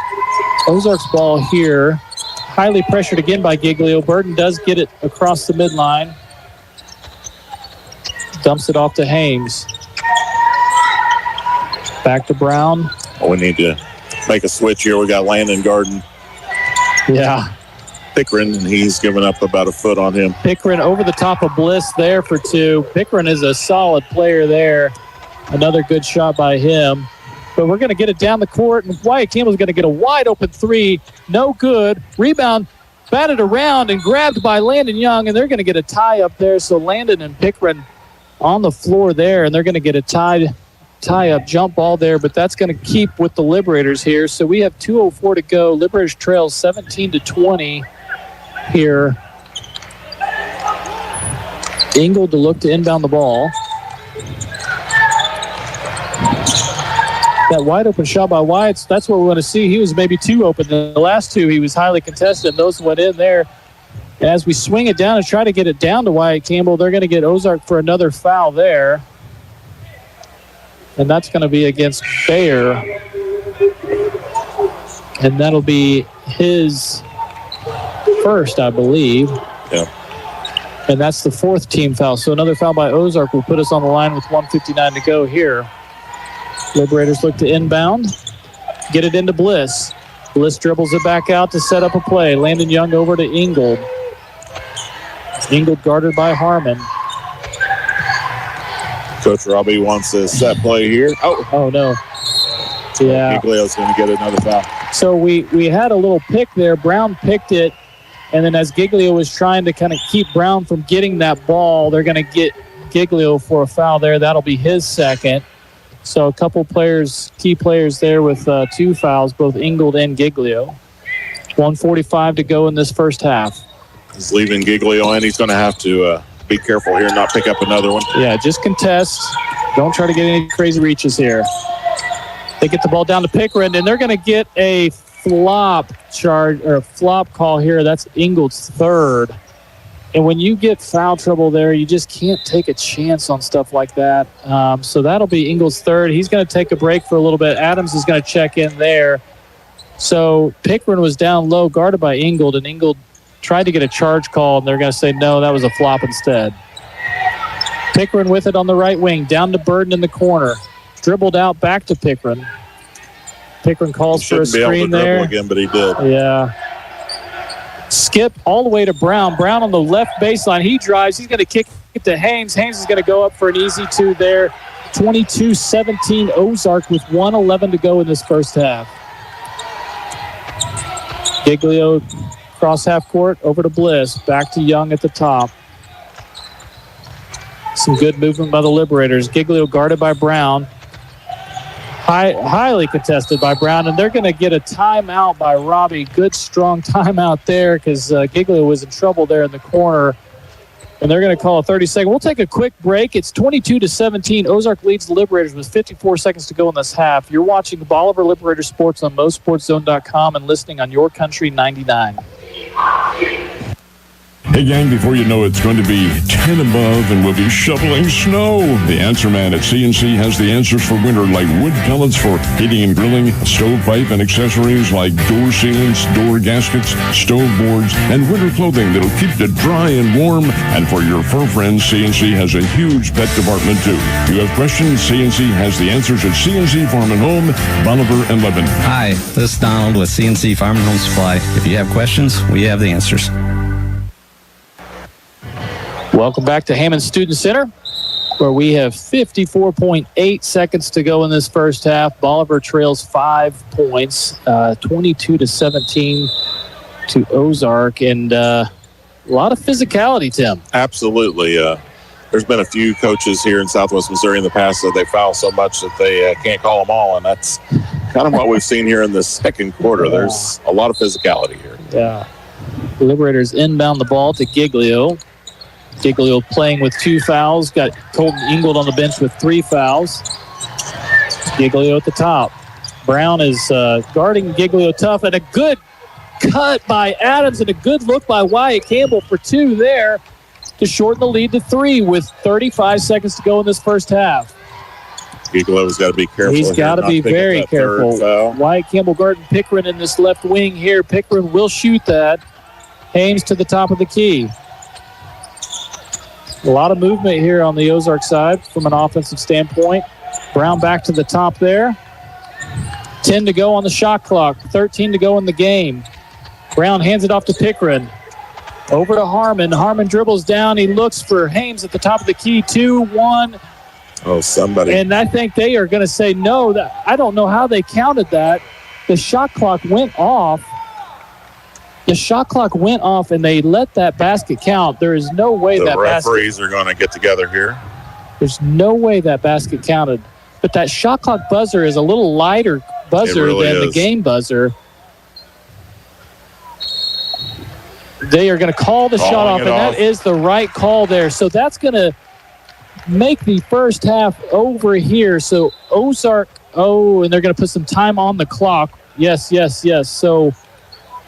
S2: ball here. Highly pressured again by Giglio. Burden does get it across the midline. Dumps it off to Hames. Back to Brown.
S3: We need to make a switch here. We got Landon Garden.
S2: Yeah.
S3: Pickering, and he's given up about a foot on him.
S2: Pickering over the top of Bliss there for two. Pickering is a solid player there. Another good shot by him. But we're going to get it down the court, and Wyatt Campbell's going to get a wide open three. No good. Rebound batted around and grabbed by Landon Young, and they're going to get a tie up there. So Landon and Pickering on the floor there, and they're going to get a tie-up jump ball there, but that's going to keep with the Liberators here. So we have 2:04 to go. Liberators trail 17-20 here Ingold to look to inbound the ball. That wide open shot by Wyatt, that's what we want to see. He was maybe too open. The last two, he was highly contested, and those went in there. And as we swing it down and try to get it down to Wyatt Campbell, they're going to get Ozark for another foul there. And that's going to be against Bayer. And that'll be his first, I believe.
S3: Yeah.
S2: And that's the fourth team foul. So another foul by Ozark will put us on the line with 1:59 to go here. Liberators look to inbound. Get it into Bliss. Bliss dribbles it back out to set up a play. Landon Young over to Ingold. Ingold guarded by Harmon.
S3: Coach Robbie wants a set play here.
S2: Oh no. Yeah.
S3: Giglio's going to get another foul.
S2: So we had a little pick there. Brown picked it. And then as Giglio was trying to kind of keep Brown from getting that ball, they're going to get Giglio for a foul there. That'll be his second. So a couple players, key players there with two fouls, both Ingold and Giglio. 1:45 to go in this first half.
S3: He's leaving Giglio in. He's going to have to be careful here and not pick up another one.
S2: Yeah, just contest. Don't try to get any crazy reaches here. They get the ball down to Pickering, and they're going to get a flop charge or a flop call here. That's Ingold's third. And when you get foul trouble there, you just can't take a chance on stuff like that. So that'll be Ingold's third. He's going to take a break for a little bit. Adams is going to check in there. So Pickering was down low, guarded by Ingold, and Ingold tried to get a charge call, and they're going to say, no, that was a flop instead. Pickering with it on the right wing, down to Burden in the corner. Dribbled out, back to Pickering. Pickering calls for a screen there.
S3: Again, but he did.
S2: Yeah. Skip all the way to Brown. Brown on the left baseline. He drives. He's going to kick it to Haynes. Haynes is going to go up for an easy two there. 22-17 Ozark with 1:11 to go in this first half. Giglio cross half court over to Bliss. Back to Young at the top. Some good movement by the Liberators. Giglio guarded by Brown. Highly contested by Brown, and they're going to get a timeout by Robbie. Good, strong timeout there because Giglio was in trouble there in the corner, and they're going to call a 30-second. We'll take a quick break. It's 22-17. Ozark leads the Liberators with 54 seconds to go in this half. You're watching Bolivar Liberators Sports on MoSportsZone.com and listening on Your Country 99.
S10: Hey gang, before you know it's going to be 10 above and we'll be shoveling snow. The Answer Man at CNC has the answers for winter, like wood pellets for heating and grilling, stovepipe and accessories like door sealants, door gaskets, stove boards, and winter clothing that'll keep you dry and warm. And for your fur friends, CNC has a huge pet department too. You have questions? CNC has the answers at CNC Farm and Home, Bolivar and Lebanon.
S11: Hi, this is Donald with CNC Farm and Home Supply. If you have questions, we have the answers.
S2: Welcome back to Hammond Student Center, where we have 54.8 seconds to go in this first half. Bolivar trails 5 points, 22-17 to Ozark, and a lot of physicality, Tim.
S3: Absolutely. There's been a few coaches here in Southwest Missouri in the past that they foul so much that they can't call them all, and that's kind of what we've seen here in the second quarter. There's a lot of physicality here.
S2: Yeah. The Liberators inbound the ball to Giglio. Giglio playing with 2 fouls. Got Colton Ingold on the bench with 3 fouls. Giglio at the top. Brown is guarding Giglio tough, and a good cut by Adams and a good look by Wyatt Campbell for 2 there to shorten the lead to 3 with 35 seconds to go in this first half.
S3: Giglio's got to be careful.
S2: He's got to be very careful. Wyatt Campbell guarding Pickering in this left wing here. Pickering will shoot that. Haynes to the top of the key. A lot of movement here on the Ozark side from an offensive standpoint. Brown back to the top there. 10 to go on the shot clock. 13 to go in the game. Brown hands it off to Pickering. Over to Harmon. Harmon dribbles down. He looks for Haynes at the top of the key. 2-1.
S3: Oh, somebody.
S2: And I think they are going to say no. I don't know how they counted that. The shot clock went off. The shot clock went off, and they let that basket count. There is no way
S3: the
S2: that
S3: referees are going to get together here.
S2: There's no way that basket counted. But that shot clock buzzer is a little lighter buzzer than the game buzzer. They are going to call the shot off, and that is the right call there. So that's going to make the first half over here. So Ozark, and they're going to put some time on the clock. Yes. So,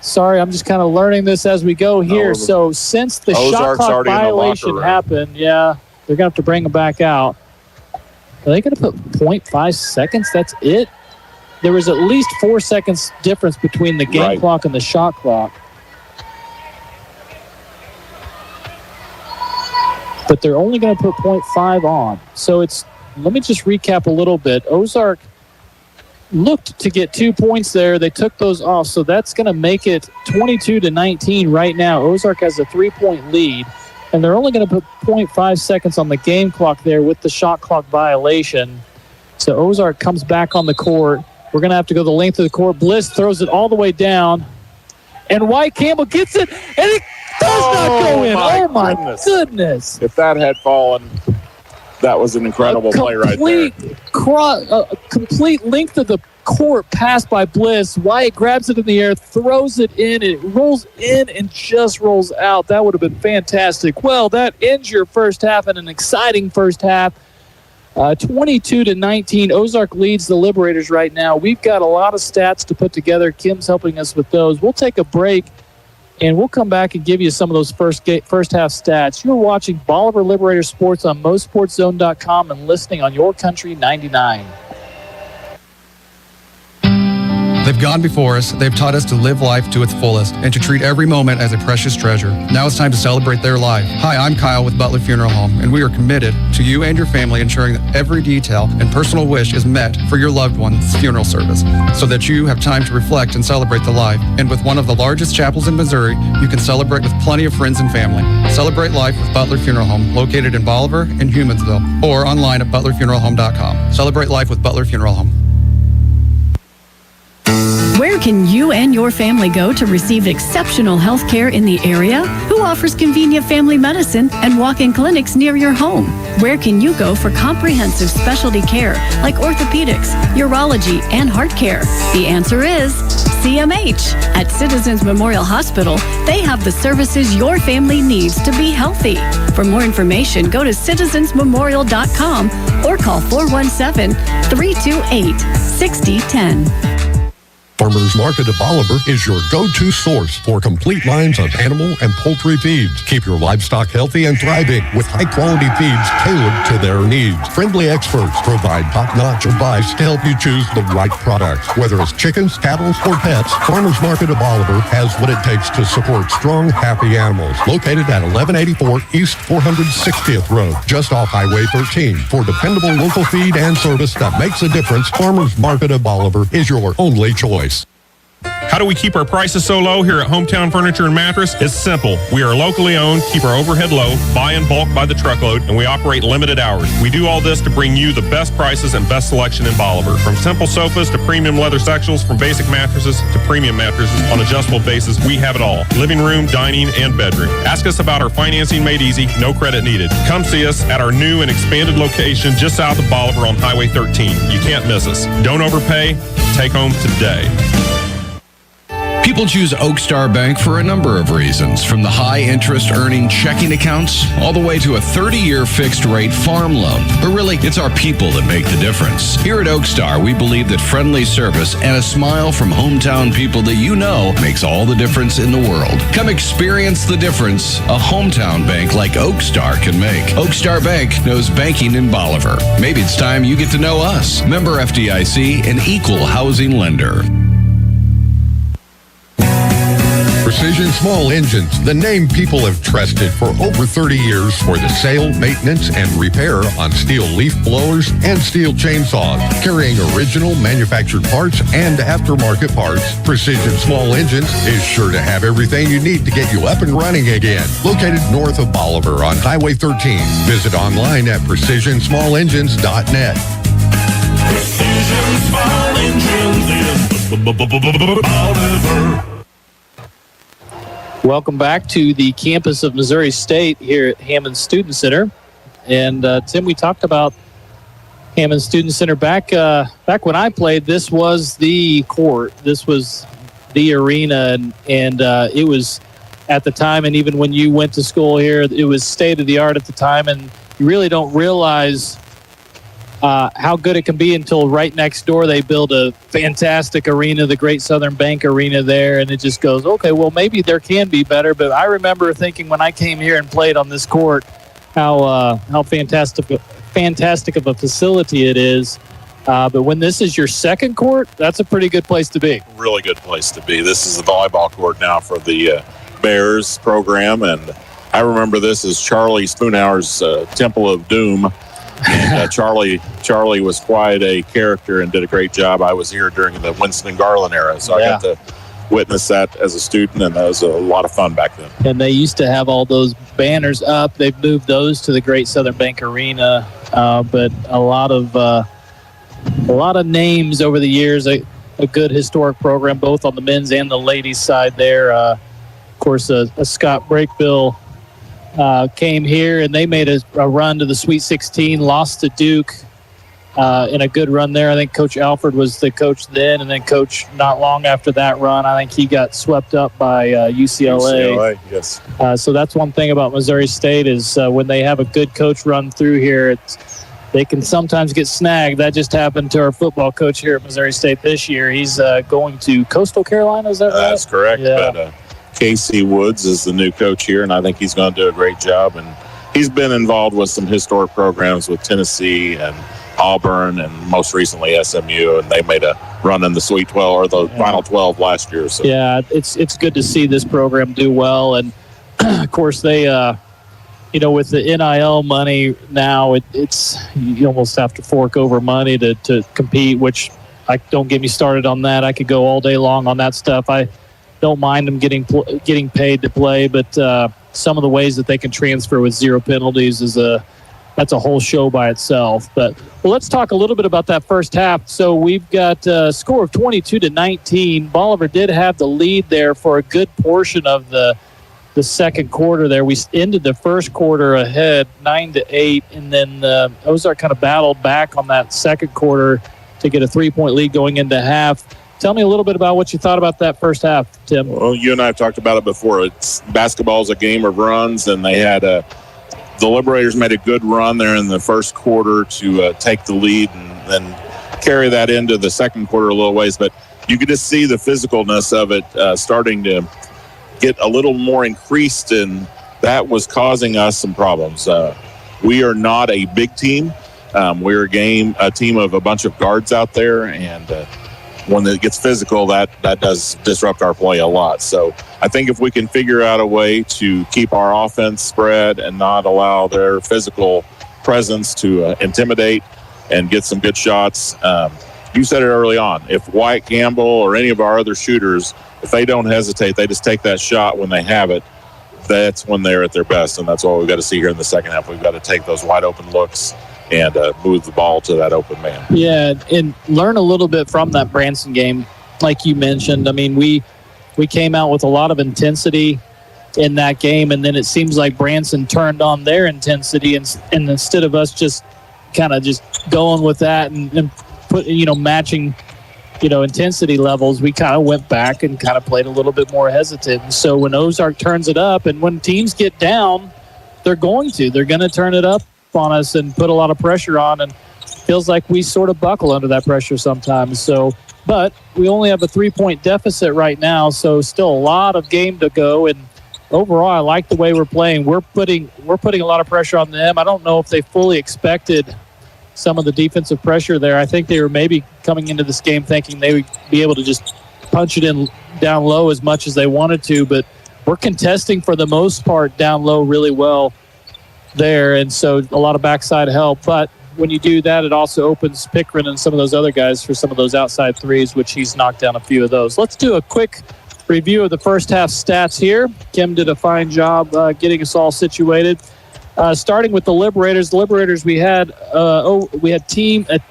S2: sorry, I'm just kind of learning this as we go here. So since the shot clock violation happened, they're going to have to bring them back out. Are they going to put 0.5 seconds? That's it? There was at least 4 seconds difference between the game clock and the shot clock. But they're only going to put 0.5 on. So let me just recap a little bit. Ozark looked to get 2 points there. They took those off. So that's going to make it 22-19 right now. Ozark has a 3-point lead. And they're only going to put 0.5 seconds on the game clock there with the shot clock violation. So Ozark comes back on the court. We're going to have to go the length of the court. Bliss throws it all the way down. And White Campbell gets it, and it does not go in. Oh, my goodness.
S3: If that had fallen, that was an incredible play right there.
S2: Complete length of the court pass by Bliss. White grabs it in the air, throws it in. It rolls in and just rolls out. That would have been fantastic. Well, that ends your first half and an exciting first half. 22-19. Ozark leads the Liberators right now. We've got a lot of stats to put together. Kim's helping us with those. We'll take a break, and we'll come back and give you some of those first half stats. You're watching Bolivar Liberators Sports on MoSportsZone.com and listening on Your Country 99.
S12: They've gone before us. They've taught us to live life to its fullest and to treat every moment as a precious treasure. Now it's time to celebrate their life. Hi, I'm Kyle with Butler Funeral Home, and we are committed to you and your family ensuring that every detail and personal wish is met for your loved one's funeral service so that you have time to reflect and celebrate the life. And with one of the largest chapels in Missouri, you can celebrate with plenty of friends and family. Celebrate life with Butler Funeral Home, located in Bolivar and Humansville, or online at butlerfuneralhome.com. Celebrate life with Butler Funeral Home.
S5: Where can you and your family go to receive exceptional health care in the area? Who offers convenient family medicine and walk-in clinics near your home? Where can you go for comprehensive specialty care like orthopedics, urology, and heart care? The answer is CMH. At Citizens Memorial Hospital, they have the services your family needs to be healthy. For more information, go to citizensmemorial.com or call 417-328-6010.
S1: Farmers Market of Bolivar is your go-to source for complete lines of animal and poultry feeds. Keep your livestock healthy and thriving with high-quality feeds tailored to their needs. Friendly experts provide top-notch advice to help you choose the right products. Whether it's chickens, cattle, or pets, Farmers Market of Bolivar has what it takes to support strong, happy animals. Located at 1184 East 460th Road, just off Highway 13. For dependable local feed and service that makes a difference, Farmers Market of Bolivar is your only choice.
S13: How do we keep our prices so low here at Hometown Furniture and Mattress? It's simple. We are locally owned, keep our overhead low, buy in bulk by the truckload, and we operate limited hours. We do all this to bring you the best prices and best selection in Bolivar. From simple sofas to premium leather sectionals, from basic mattresses to premium mattresses on adjustable bases, we have it all. Living room, dining, and bedroom. Ask us about our financing made easy, no credit needed. Come see us at our new and expanded location just south of Bolivar on Highway 13. You can't miss us. Don't overpay. Take home today.
S14: People choose Oak Star Bank for a number of reasons, from the high interest earning checking accounts all the way to a 30-year fixed rate farm loan. But really, it's our people that make the difference. Here at Oak Star, we believe that friendly service and a smile from hometown people that you know makes all the difference in the world. Come experience the difference a hometown bank like Oak Star can make. Oak Star Bank knows banking in Bolivar. Maybe it's time you get to know us. Member FDIC, an equal housing lender.
S1: Precision Small Engines, the name people have trusted for over 30 years for the sale, maintenance, and repair on steel leaf blowers and steel chainsaws. Carrying original manufactured parts and aftermarket parts, Precision Small Engines is sure to have everything you need to get you up and running again. Located north of Bolivar on Highway 13. Visit online at PrecisionSmallEngines.net.
S9: Precision Small Engines is Bolivar.
S2: Welcome back to the campus of Missouri State here at Hammond Student Center. And Tim, we talked about Hammond Student Center back when I played. This was the court. This was the arena, and it was at the time. And even when you went to school here, it was state of the art at the time. And you really don't realize how good it can be until right next door they build a fantastic arena, the Great Southern Bank Arena there, and it just goes, okay, well, maybe there can be better. But I remember thinking when I came here and played on this court how fantastic of a facility it is. But when this is your second court, that's a pretty good place to be.
S3: Really good place to be. This is the volleyball court now for the Bears program, and I remember this as Charlie Spoonhour's Temple of Doom. And, Charlie was quite a character and did a great job. I was here during the Winston Garland era, so I got to witness that as a student, and that was a lot of fun back then.
S2: And they used to have all those banners up. They've moved those to the Great Southern Bank Arena, but a lot of names over the years. A good historic program, both on the men's and the ladies' side there. Of course, Scott Breakbill came here, and they made a run to the Sweet 16, lost to Duke in a good run there. I think Coach Alford was the coach then, and then coach not long after that run. I think he got swept up by UCLA.
S3: Yes.
S2: So that's one thing about Missouri State is when they have a good coach run through here, they can sometimes get snagged. That just happened to our football coach here at Missouri State this year. He's going to Coastal Carolina, is that right?
S3: That's correct.
S2: Yeah.
S3: But Casey Woods is the new coach here, and I think he's going to do a great job. And he's been involved with some historic programs with Tennessee and Auburn and most recently SMU, and they made a run in the Sweet 12 or the Final 12 last year. So.
S2: Yeah, it's good to see this program do well. And, of course, they with the NIL money now, it's you almost have to fork over money to compete, which don't get me started on that. I could go all day long on that stuff. I don't mind them getting paid to play, but some of the ways that they can transfer with zero penalties that's a whole show by itself. But let's talk a little bit about that first half. So we've got a score of 22-19. Bolivar did have the lead there for a good portion of the second quarter there. We ended the first quarter ahead 9-8, and then Ozark kind of battled back on that second quarter to get a 3-point lead going into half. Tell me a little bit about what you thought about that first half, Tim.
S3: Well, you and I have talked about it before. Basketball's a game of runs, and they had the Liberators made a good run there in the first quarter to take the lead and then carry that into the second quarter a little ways. But you could just see the physicalness of it starting to get a little more increased, and that was causing us some problems. We are not a big team. We're a team of a bunch of guards out there, and when it gets physical, that does disrupt our play a lot. So I think if we can figure out a way to keep our offense spread and not allow their physical presence to intimidate and get some good shots. You said it early on. If White, Gamble, or any of our other shooters, if they don't hesitate, they just take that shot when they have it, that's when they're at their best, and that's what we've got to see here in the second half. We've got to take those wide open looks and move the ball to that open man.
S2: Yeah, and learn a little bit from that Branson game, like you mentioned. I mean, we came out with a lot of intensity in that game, and then it seems like Branson turned on their intensity, and instead of us just kind of just going with that and put matching intensity levels, we kind of went back and kind of played a little bit more hesitant. And so when Ozark turns it up, and when teams get down, they're going to turn it up on us and put a lot of pressure on, and feels like we sort of buckle under that pressure sometimes. So, but we only have a 3-point deficit right now, so still a lot of game to go. And overall, I like the way we're playing. We're putting a lot of pressure on them. I don't know if they fully expected some of the defensive pressure there. I think they were maybe coming into this game thinking they would be able to just punch it in down low as much as they wanted to, but we're contesting for the most part down low really well there, and so a lot of backside help. But when you do that, it also opens Pickren and some of those other guys for some of those outside threes, which he's knocked down a few of those. Let's do a quick review of the first half stats here. Kim did a fine job getting us all situated. Starting with the Liberators. The Liberators, we had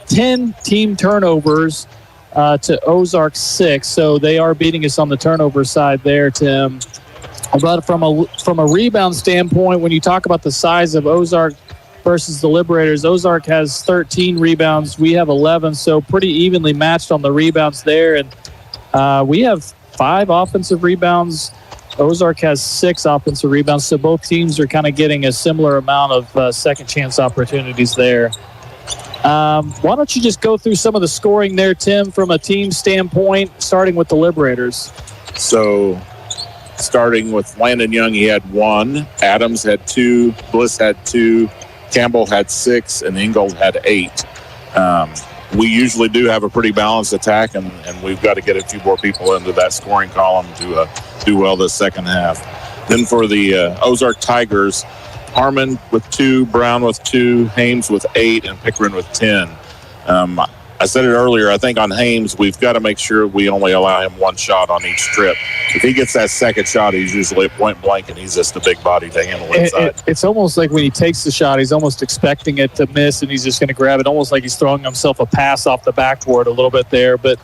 S2: 10 team turnovers to Ozark 6, so they are beating us on the turnover side there, Tim. But from a rebound standpoint, when you talk about the size of Ozark versus the Liberators, Ozark has 13 rebounds. We have 11, so pretty evenly matched on the rebounds there. And we have 5 offensive rebounds Ozark has 6 offensive rebounds, so both teams are kind of getting a similar amount of second chance opportunities there. Why don't you just go through some of the scoring there, Tim, from a team standpoint, starting with the Liberators?
S3: So starting with Landon Young, he had 1. Adams had 2. Bliss had 2. Campbell had 6. And Ingold had 8. We usually do have a pretty balanced attack, and we've got to get a few more people into that scoring column to do well this second half. Then for the Ozark Tigers, Harmon with 2, Brown with 2, Hames with 8, and Pickering with 10. I said it earlier, I think on Hames, we've got to make sure we only allow him 1 shot on each trip. If he gets that second shot, he's usually at point blank, and he's just a big body to handle inside.
S2: It's almost like when he takes the shot, he's almost expecting it to miss, and he's just going to grab it, almost like he's throwing himself a pass off the backboard a little bit there. But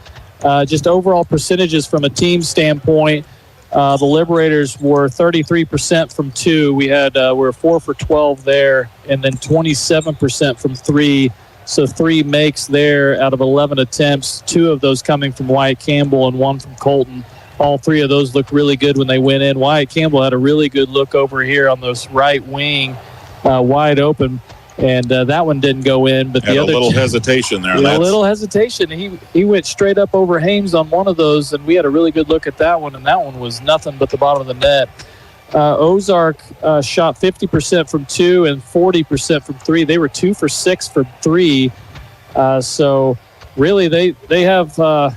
S2: just overall percentages from a team standpoint, the Liberators were 33% from 2. We're 4 for 12 there, and then 27% from 3. So 3 makes there out of 11 attempts, 2 of those coming from Wyatt Campbell and 1 from Colton. All 3 of those looked really good when they went in. Wyatt Campbell had a really good look over here on this right wing, wide open, and that one didn't go in. But
S3: the other, a little hesitation there.
S2: A little hesitation. He went straight up over Hames on one of those, and we had a really good look at that one, and that one was nothing but the bottom of the net. Ozark shot 50% from 2 and 40% from 3. They were 2 for 6 from 3. So really, they have kind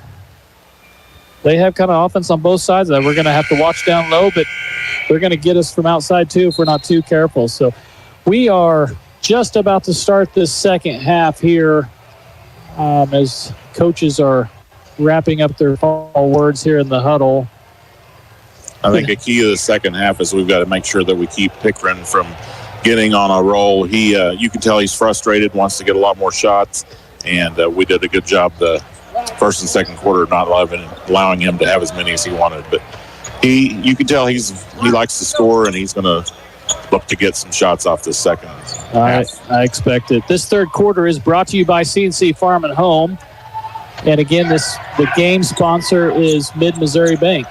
S2: of offense on both sides of that. We're going to have to watch down low, but they're going to get us from outside too if we're not too careful. So we are just about to start this second half here as coaches are wrapping up their final words here in the huddle.
S3: I think a key to the second half is we've got to make sure that we keep Pickering from getting on a roll. You can tell he's frustrated, wants to get a lot more shots, and we did a good job the first and second quarter not allowing him to have as many as he wanted. But you can tell he likes to score, and he's going to look to get some shots off this second half.
S2: I expect it. This third quarter is brought to you by CNC Farm and Home. And again, the game sponsor is Mid-Missouri Bank.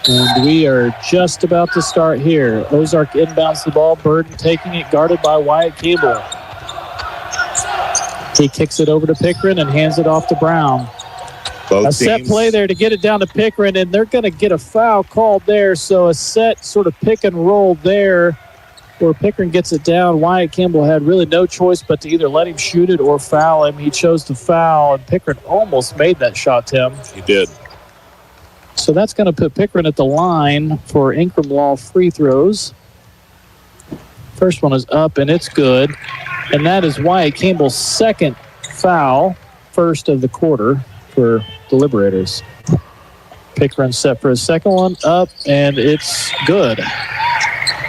S2: And we are just about to start here. Ozark inbounds the ball. Burden taking it, guarded by Wyatt Campbell. He kicks it over to Pickering and hands it off to Brown. A set play there to get it down to Pickering, and they're going to get a foul called there. So a set sort of pick and roll there where Pickering gets it down. Wyatt Campbell had really no choice but to either let him shoot it or foul him. He chose to foul, and Pickering almost made that shot, Tim.
S3: He did.
S2: So that's going to put Pickering at the line for Ingram Law free throws. First one is up, and it's good. And that is Wyatt Campbell's second foul, first of the quarter for the Liberators. Pickering set for his second one, up, and it's good.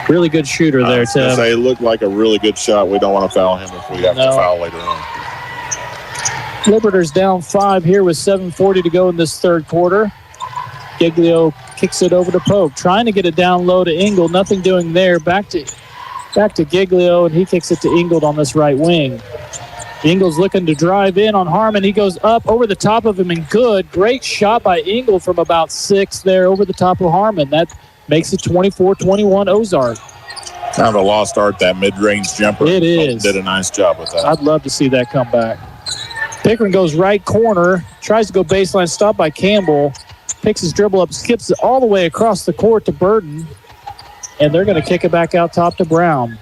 S2: Really good shooter there, Tim.
S3: It looked like a really good shot. We don't want to foul him if we have to foul later on.
S2: Liberators down 5 here with 7:40 to go in this third quarter. Giglio kicks it over to Pope, trying to get it down low to Ingold. Nothing doing there. Back to Giglio, and he kicks it to Ingold on this right wing. Ingold's looking to drive in on Harmon. He goes up over the top of him, and good. Great shot by Ingold from about 6 there over the top of Harmon. That makes it 24-21 Ozark.
S3: Kind of a lost art, that mid-range jumper.
S2: It is.
S3: Did a nice job with that.
S2: I'd love to see that come back. Pickering goes right corner, tries to go baseline, stopped by Campbell. Picks his dribble up, skips it all the way across the court to Burden, and they're going to kick it back out top to Brown.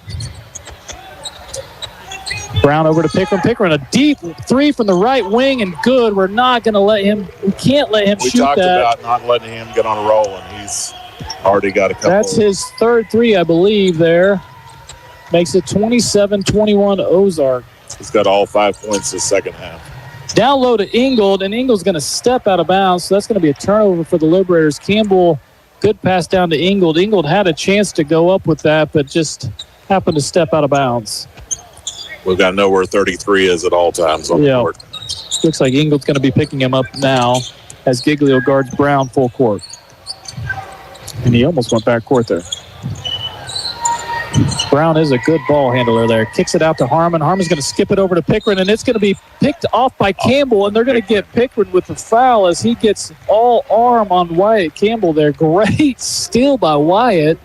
S2: Brown over to Pickering. Pickering, a deep 3 from the right wing, and good. We can't let him shoot that.
S3: We talked about not letting him get on a roll, and he's already got a couple.
S2: That's his third 3, I believe, there. Makes it 27-21 Ozark.
S3: He's got all 5 points this second half.
S2: Down low to Ingold, and Ingold's going to step out of bounds, so that's going to be a turnover for the Liberators. Campbell, good pass down to Ingold. Ingold had a chance to go up with that, but just happened to step out of bounds.
S3: We've got to know where 33 is at all times on the court.
S2: Looks like Ingold's going to be picking him up now as Giglio guards Brown full court. And he almost went back court there. Brown is a good ball handler there. Kicks it out to Harmon. Harmon's going to skip it over to Pickren, and it's going to be picked off by Campbell, and they're going to get Pickren with the foul as he gets all arm on Wyatt Campbell there. Great steal by Wyatt,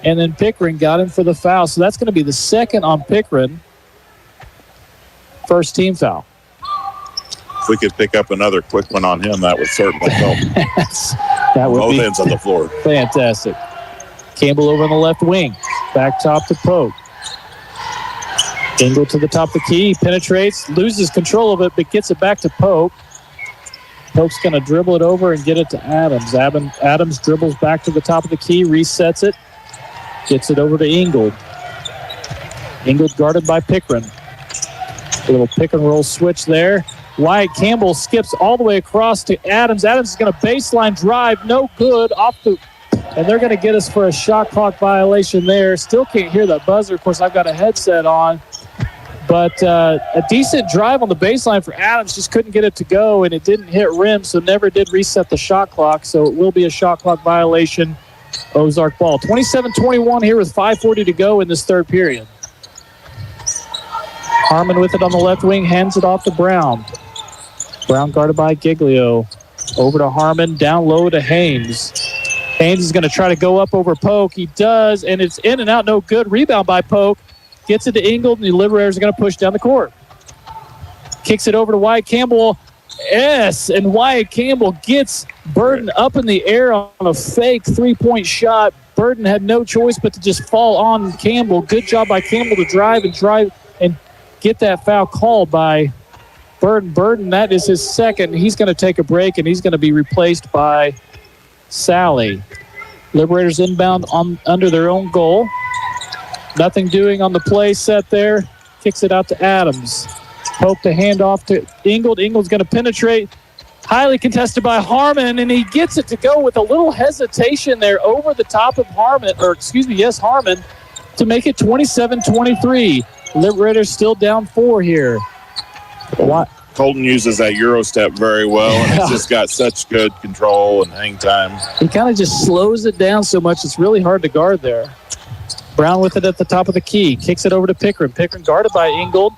S2: and then Pickren got him for the foul. So that's going to be the second on Pickren. First team foul.
S3: If we could pick up another quick one on him, that would certainly help.
S2: That would
S3: Both
S2: be
S3: ends on the floor.
S2: Fantastic. Campbell over on the left wing. Back top to Pope. Ingle to the top of the key. Penetrates, loses control of it, but gets it back to Pope. Pope's going to dribble it over and get it to Adams. Adams dribbles back to the top of the key, resets it, gets it over to Ingold. Ingold guarded by Pickren. A little pick and roll switch there. Wyatt Campbell skips all the way across to Adams. Adams is going to baseline drive, no good, and they're going to get us for a shot clock violation there. Still can't hear that buzzer. Of course, I've got a headset on. But a decent drive on the baseline for Adams, just couldn't get it to go, and it didn't hit rim, so never did reset the shot clock. So it will be a shot clock violation, Ozark ball. 27-21 here with 5:40 to go in this third period. Harmon with it on the left wing, hands it off to Brown. Brown guarded by Giglio. Over to Harmon, down low to Haynes. Haynes is going to try to go up over Polk. He does, and it's in and out, no good. Rebound by Polk. Gets it to Ingold, and the Liberators are going to push down the court. Kicks it over to Wyatt Campbell. Yes, and Wyatt Campbell gets Burden up in the air on a fake three-point shot. Burden had no choice but to just fall on Campbell. Good job by Campbell to drive and get that foul called by Burden. Burden, that is his second. He's going to take a break, and he's going to be replaced by Sally. Liberators inbound under their own goal. Nothing doing on the play set there. Kicks it out to Adams. Pope to hand off to Ingold. Ingold's going to penetrate. Highly contested by Harmon, and he gets it to go with a little hesitation there over the top of Harmon, Harmon, to make it 27-23. Liberators still down 4 here.
S3: Colton uses that Euro step very well, and it's just got such good control and hang time.
S2: He kind of just slows it down so much, it's really hard to guard there. Brown with it at the top of the key. Kicks it over to Pickren. Pickren guarded by Ingold.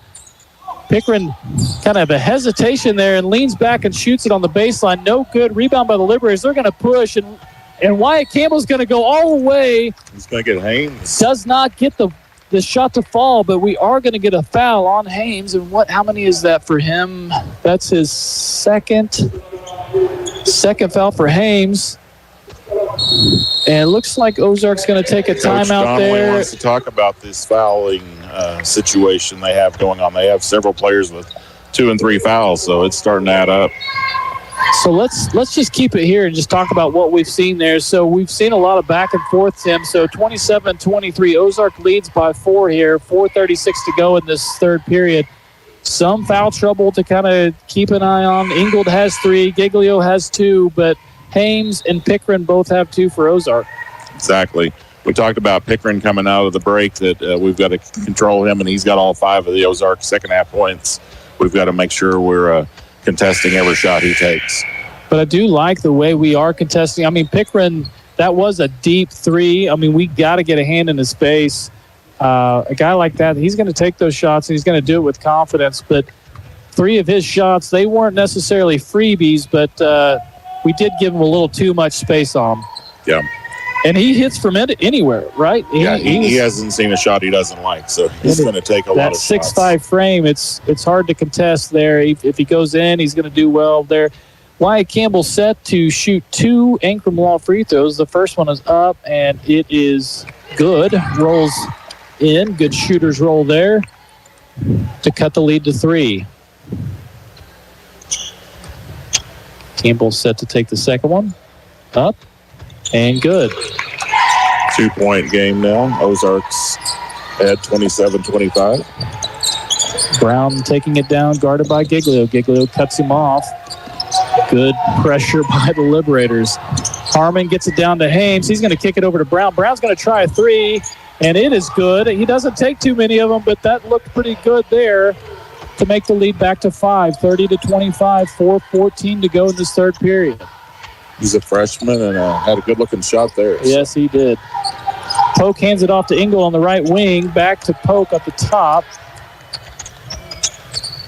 S2: Pickren kind of a hesitation there and leans back and shoots it on the baseline. No good. Rebound by the Liberators. They're going to push, and Wyatt Campbell's going to go all the way.
S3: He's going to get Haynes.
S2: Does not get the shot to fall, but we are going to get a foul on Haynes. And how many is that for him? That's his second foul for Haynes. And it looks like Ozark's going to take a timeout there.
S3: Coach wants to talk about this fouling situation they have going on. They have several players with 2 and 3 fouls, so it's starting to add up.
S2: So let's just keep it here and just talk about what we've seen there. So we've seen a lot of back and forth, Tim. So 27-23, Ozark leads by 4 here. 4:36 to go in this third period. Some foul trouble to kind of keep an eye on. Ingold has 3, Giglio has 2, but Haynes and Pickren both have 2 for Ozark.
S3: Exactly. We talked about Pickren coming out of the break, that we've got to control him, and he's got all 5 of the Ozark second half points. We've got to make sure we're contesting every shot he takes.
S2: But I do like the way we are contesting. I mean, Pickren, that was a deep 3. I mean, we got to get a hand in his face. A guy like that, he's going to take those shots, and he's going to do it with confidence. But 3 of his shots, they weren't necessarily freebies, but we did give him a little too much space on him.
S3: Yeah.
S2: And he hits from anywhere, right?
S3: He hasn't seen a shot he doesn't like, so he's going to take a lot of shots.
S2: That 6'5" frame, it's hard to contest there. If he goes in, he's going to do well there. Wyatt Campbell set to shoot 2 Ankrum Law free throws. The first one is up, and it is good. Rolls in. Good shooter's roll there to cut the lead to 3. Campbell set to take the second one. Up. And good.
S3: 2-point game now. Ozarks at 27-25.
S2: Brown taking it down, guarded by Giglio. Giglio cuts him off. Good pressure by the Liberators. Harmon gets it down to Haynes. He's going to kick it over to Brown. Brown's going to try a 3, and it is good. He doesn't take too many of them, but that looked pretty good there to make the lead back to 5. 30-25, 4:14 to go in this third period.
S3: He's a freshman and had a good-looking shot there.
S2: Yes, he did. Polk hands it off to Engel on the right wing. Back to Polk up the top.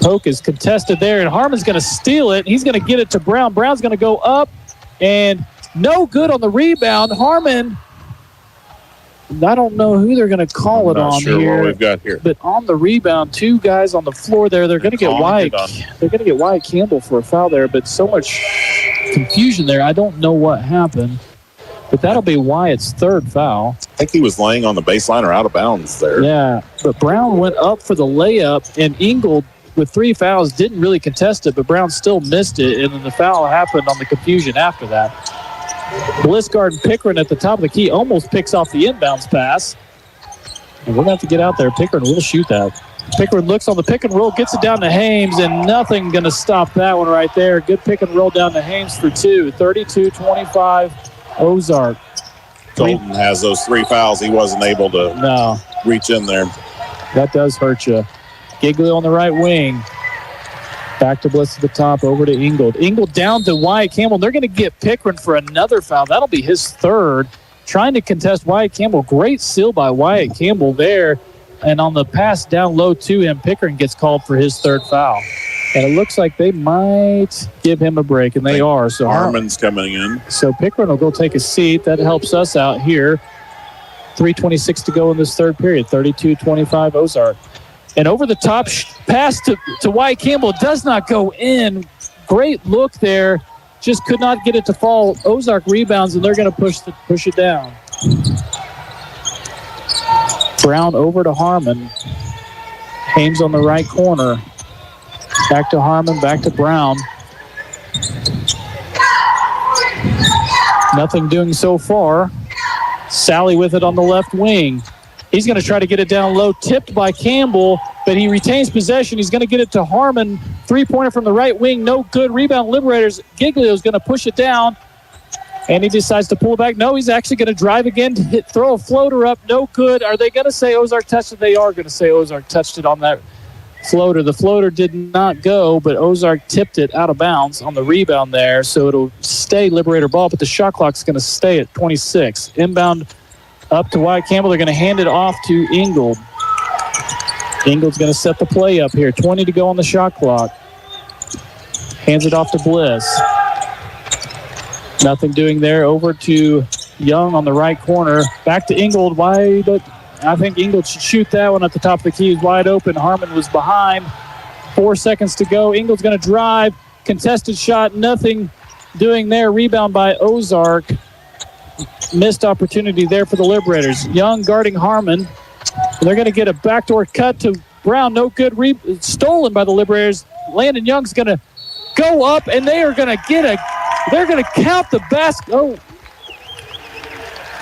S2: Polk is contested there, and Harmon's going to steal it. He's going to get it to Brown. Brown's going to go up, and no good on the rebound. Harmon, I don't know who they're going to call it on
S3: sure
S2: here.
S3: What we've got here.
S2: But on the rebound, two guys on the floor there. They're going to get Wyatt. They're going to get Wyatt Campbell for a foul there, but so much confusion there. I don't know what happened. But that'll be Wyatt's third foul.
S3: I think he was laying on the baseline or out of bounds there.
S2: Yeah, but Brown went up for the layup, and Engel, with 3 fouls, didn't really contest it, but Brown still missed it, and then the foul happened on the confusion after that. Bliss-Guard and Pickering at the top of the key almost picks off the inbounds pass. And we're going to have to get out there. Pickering will shoot that. Pickering looks on the pick and roll, gets it down to Hames, and nothing going to stop that one right there. Good pick and roll down to Hames for 2. 32-25, Ozark.
S3: Dalton has those 3 fouls. He wasn't able to reach in there.
S2: That does hurt you. Giglio on the right wing. Back to Bliss at the top, over to Ingold. Ingold down to Wyatt Campbell. They're going to get Pickering for another foul. That'll be his third. Trying to contest Wyatt Campbell. Great steal by Wyatt Campbell there. And on the pass down low to him, Pickering gets called for his third foul. And it looks like they might give him a break, and they are. So
S3: Harmon's coming in.
S2: So Pickering will go take a seat. That helps us out here. 3:26 to go in this third period. 32-25 Ozark. And over the top pass to Wyatt Campbell does not go in. Great look there. Just could not get it to fall. Ozark rebounds, and they're going to push it down. Brown over to Harmon. Hames on the right corner. Back to Harmon, back to Brown. Nothing doing so far. Sally with it on the left wing. He's going to try to get it down low, tipped by Campbell, but he retains possession. He's going to get it to Harmon. 3-pointer from the right wing, no good. Rebound Liberators. Giglio's going to push it down, and he decides to pull it back. No, he's actually going to drive again, throw a floater up, no good. Are they going to say Ozark touched it? They are going to say Ozark touched it on that floater. The floater did not go, but Ozark tipped it out of bounds on the rebound there, so it'll stay Liberator ball, but the shot clock's going to stay at 26. Inbound up to Wyatt Campbell. They're going to hand it off to Ingold. Ingold's going to set the play up here. 20 to go on the shot clock. Hands it off to Bliss. Nothing doing there. Over to Young on the right corner. Back to Ingold. Wide. I think Ingold should shoot that one at the top of the key. Wide open. Harmon was behind. 4 seconds to go. Ingold's going to drive. Contested shot. Nothing doing there. Rebound by Ozark. Missed opportunity there for the Liberators. Young guarding Harmon. They're going to get a backdoor cut to Brown. No good. Stolen by the Liberators. Landon Young's going to go up, and they are going to they're going to count the basket. Oh.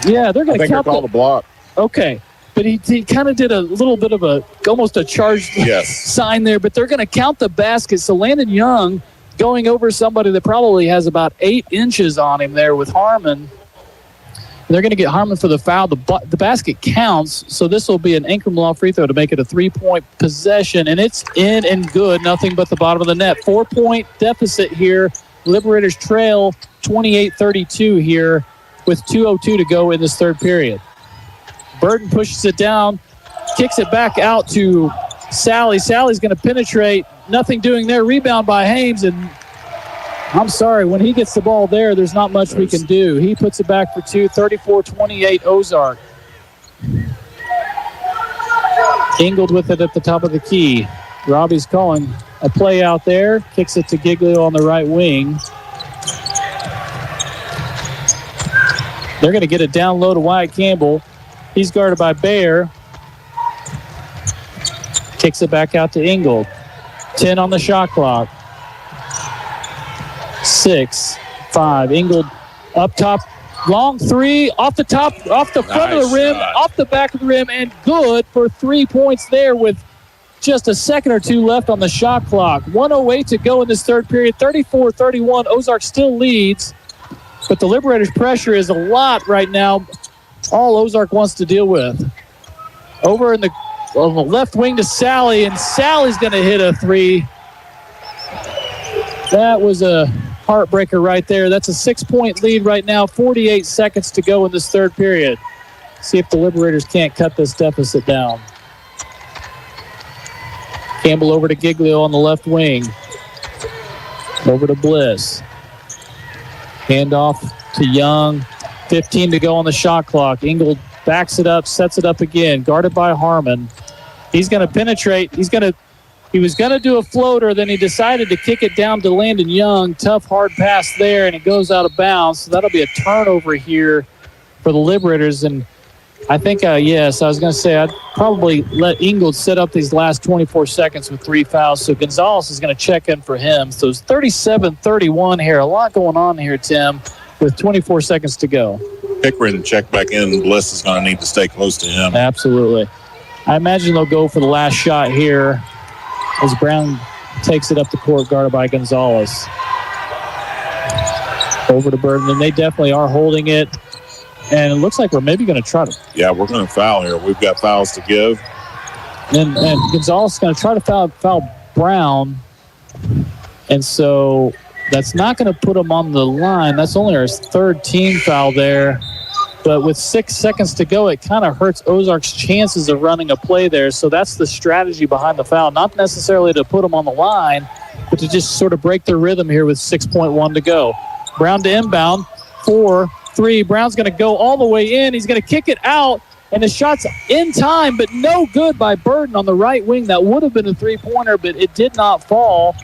S2: Yeah, they're going to count
S3: the block.
S2: Okay. But he kind of did a little bit of almost a charged sign there, but they're going to count the basket. So Landon Young going over somebody that probably has about 8 inches on him there with Harmon. They're going to get Harmon for the foul. The basket counts, so this will be an Ankrum Law free throw to make it a 3-point possession, and it's in and good. Nothing but the bottom of the net. 4-point deficit here. Liberators trail 28-32 here with 2:02 to go in this third period. Burton pushes it down, kicks it back out to Sally. Sally's going to penetrate. Nothing doing there. Rebound by Hames, and I'm sorry, when he gets the ball there, there's not much we can do. He puts it back for 2, 34-28 Ozark. Ingold with it at the top of the key. Robbie's calling a play out there. Kicks it to Giglio on the right wing. They're going to get it down low to Wyatt Campbell. He's guarded by Bayer. Kicks it back out to Ingold. 10 on the shot clock. 6, 5. Ingold up top. Long 3 off the top, off the front of the rim, off the back of the rim, and good for 3 points there with just a second or two left on the shot clock. 1:08 to go in this third period. 34-31. Ozark still leads, but the Liberators' pressure is a lot right now. All Ozark wants to deal with. Over on the left wing to Sally, and Sally's going to hit a 3. That was a heartbreaker right there. That's a 6-point lead right now. 48 seconds to go in this third period. see if the Liberators can't cut this deficit down. Campbell over to Giglio on the left wing. Over to Bliss. Handoff to Young. 15 to go on the shot clock. Ingold backs it up, sets it up again. Guarded by Harmon. He's going to penetrate. He was going to do a floater, then he decided to kick it down to Landon Young. Tough, hard pass there, and it goes out of bounds. So that'll be a turnover here for the Liberators. And I think, yes, I was going to say I'd probably let Ingold set up these last 24 seconds with 3 fouls. So Gonzalez is going to check in for him. So it's 37-31 here. A lot going on here, Tim, with 24 seconds to go.
S3: Pickering check back in. Bliss is going to need to stay close to him.
S2: Absolutely. I imagine they'll go for the last shot here as Brown takes it up the court, guarded by Gonzalez. Over to Burton, and they definitely are holding it. And it looks like we're maybe going to try to.
S3: Yeah, we're going to foul here. We've got fouls to give.
S2: And Gonzalez is going to try to foul Brown. And so that's not going to put him on the line. That's only our third team foul there. But with 6 seconds to go, it kind of hurts Ozark's chances of running a play there. So that's the strategy behind the foul. Not necessarily to put them on the line, but to just sort of break their rhythm here with 6.1 to go. Brown to inbound. 4-3. Brown's going to go all the way in. He's going to kick it out. And the shot's in time, but no good by Burden on the right wing. That would have been a three-pointer, but it did not fall.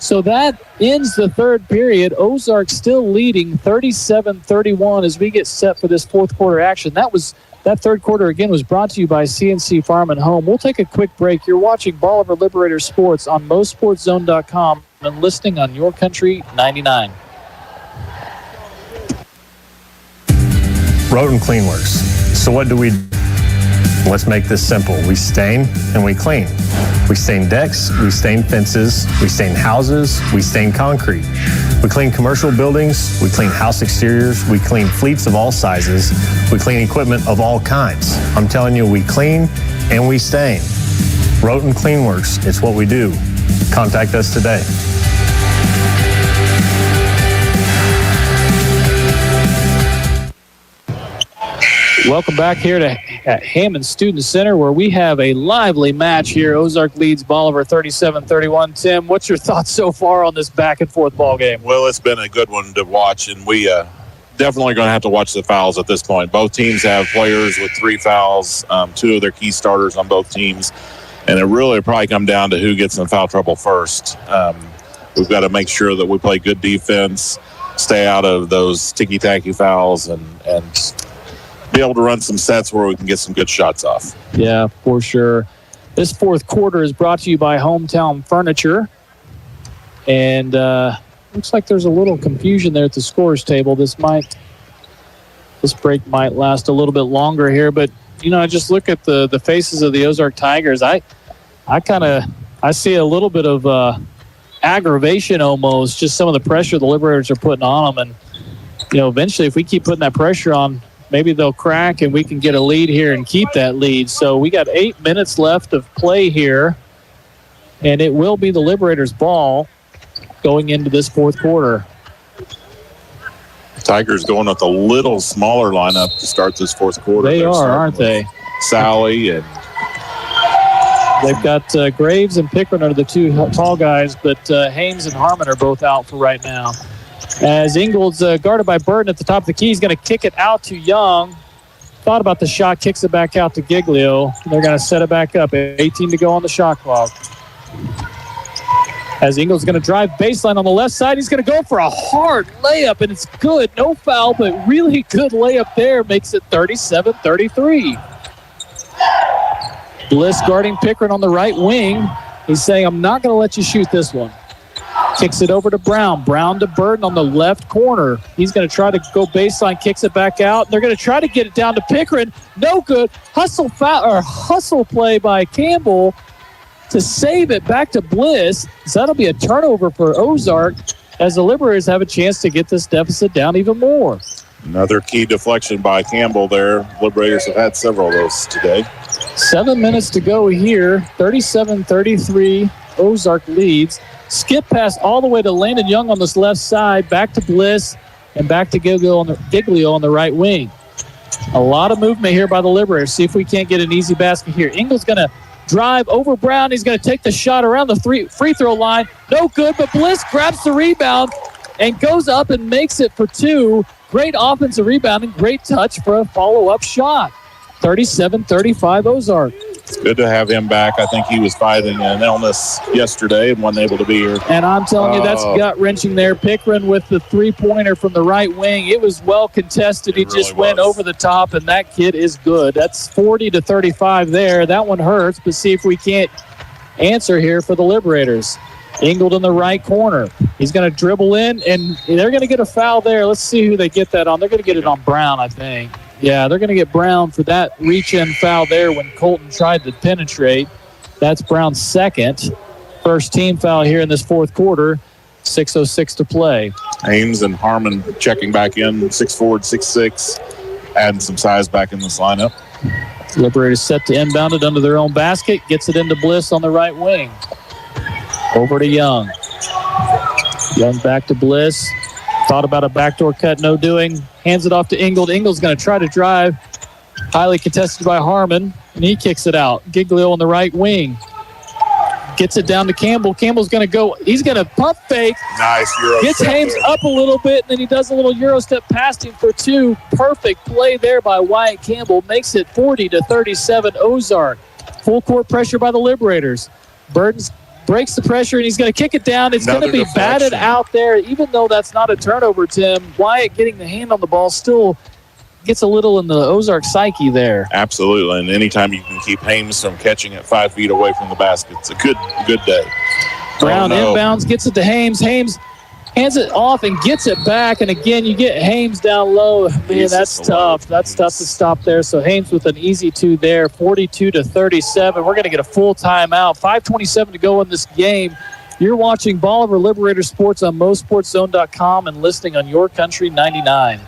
S2: So that ends the third period. Ozark still leading 37-31 as we get set for this fourth quarter action. That third quarter, again, was brought to you by CNC Farm and Home. We'll take a quick break. You're watching Bolivar Liberators Sports on MoSportsZone.com and listening on Your Country 99.
S15: Roten Cleanworks. So what do we do? Let's make this simple. We stain and we clean. We stain decks, we stain fences, we stain houses, we stain concrete. We clean commercial buildings, we clean house exteriors, we clean fleets of all sizes, we clean equipment of all kinds. I'm telling you, we clean and we stain. Roten Cleanworks, it's what we do. Contact us today.
S2: Welcome back here at Hammond Student Center, where we have a lively match here. Ozark leads Bolivar 37-31. Tim, what's your thoughts so far on this back-and-forth ball game?
S3: Well, it's been a good one to watch, and we definitely going to have to watch the fouls at this point. Both teams have players with 3 fouls, 2 of their key starters on both teams, and it really probably come down to who gets in foul trouble first. We've got to make sure that we play good defense, stay out of those ticky-tacky fouls, and be able to run some sets where we can get some good shots off.
S2: Yeah, for sure. This fourth quarter is brought to you by Hometown Furniture. And looks like there's a little confusion there at the scores table. This break might last a little bit longer here. But, I just look at the faces of the Ozark Tigers. I see a little bit of aggravation almost, just some of the pressure the Liberators are putting on them. And, eventually if we keep putting that pressure on, maybe they'll crack and we can get a lead here and keep that lead. So we got 8 minutes left of play here, and it will be the Liberators' ball going into this fourth quarter.
S3: Tigers going with a little smaller lineup to start this fourth quarter.
S2: They are, aren't they?
S3: Sally and
S2: they've got Graves and Pickering are the 2 tall guys, but Haynes and Harmon are both out for right now. As Ingold's guarded by Burden at the top of the key, he's going to kick it out to Young. Thought about the shot, kicks it back out to Giglio. They're going to set it back up. 18 to go on the shot clock. As Ingold's going to drive baseline on the left side, he's going to go for a hard layup, and it's good. No foul, but really good layup there. Makes it 37-33. Bliss guarding Pickering on the right wing. He's saying, I'm not going to let you shoot this one. Kicks it over to Brown. Brown to Burden on the left corner. He's going to try to go baseline, kicks it back out. They're going to try to get it down to Pickering. No good. Hustle play by Campbell to save it back to Bliss. So that'll be a turnover for Ozark as the Liberators have a chance to get this deficit down even more.
S3: Another key deflection by Campbell there. Liberators have had several of those today.
S2: 7 minutes to go here. 37-33. Ozark leads. Skip pass all the way to Landon Young on this left side, back to Bliss, and back to Giglio on the right wing. A lot of movement here by the Liberators. See if we can't get an easy basket here. Ingles going to drive over Brown. He's going to take the shot around the free throw line. No good, but Bliss grabs the rebound and goes up and makes it for two. Great offensive rebound and great touch for a follow-up shot. 37-35 Ozark.
S3: It's good to have him back. I think he was fighting an illness yesterday and wasn't able to be here.
S2: And I'm telling you, that's gut-wrenching there. Pickren with the three-pointer from the right wing. It was well contested. He just went over the top, and that kid is good. That's 40-35 there. That one hurts, but see if we can't answer here for the Liberators. Ingold in the right corner. He's going to dribble in, and they're going to get a foul there. Let's see who they get that on. They're going to get it on Brown, I think. Yeah, they're going to get Brown for that reach-in foul there when Colton tried to penetrate. That's Brown's second. First team foul here in this fourth quarter. 6:06 to play.
S3: Ames and Harmon checking back in, 6'4", 6'6", adding some size back in this lineup.
S2: Liberators set to inbound it under their own basket. Gets it into Bliss on the right wing. Over to Young. Young back to Bliss. Thought about a backdoor cut, no doing. Hands it off to Ingold. Ingold's going to try to drive. Highly contested by Harmon, and he kicks it out. Giglio on the right wing. Gets it down to Campbell. Campbell's going to go. He's going to pump fake.
S3: Nice Euro
S2: Gets
S3: step
S2: Hames
S3: there.
S2: up a little bit, and then he does a little Euro step past him for two. Perfect play there by Wyatt Campbell. Makes it 40-37 Ozark. Full court pressure by the Liberators. Burton's breaks the pressure, and he's going to kick it down. It's going to be batted out there. Even though that's not a turnover, Tim, Wyatt getting the hand on the ball still gets a little in the Ozark psyche there.
S3: Absolutely, and anytime you can keep Hames from catching it 5 feet away from the basket, it's a good day.
S2: Brown inbounds, gets it to Hames. Hames hands it off and gets it back, and again, you get Hames down low. Man, that's tough. That's tough to stop there. So Hames with an easy two there, 42-37. We're going to get a full timeout. 5:27 to go in this game. You're watching Bolivar Liberators Sports on MoSportsZone.com and listening on Your Country 99.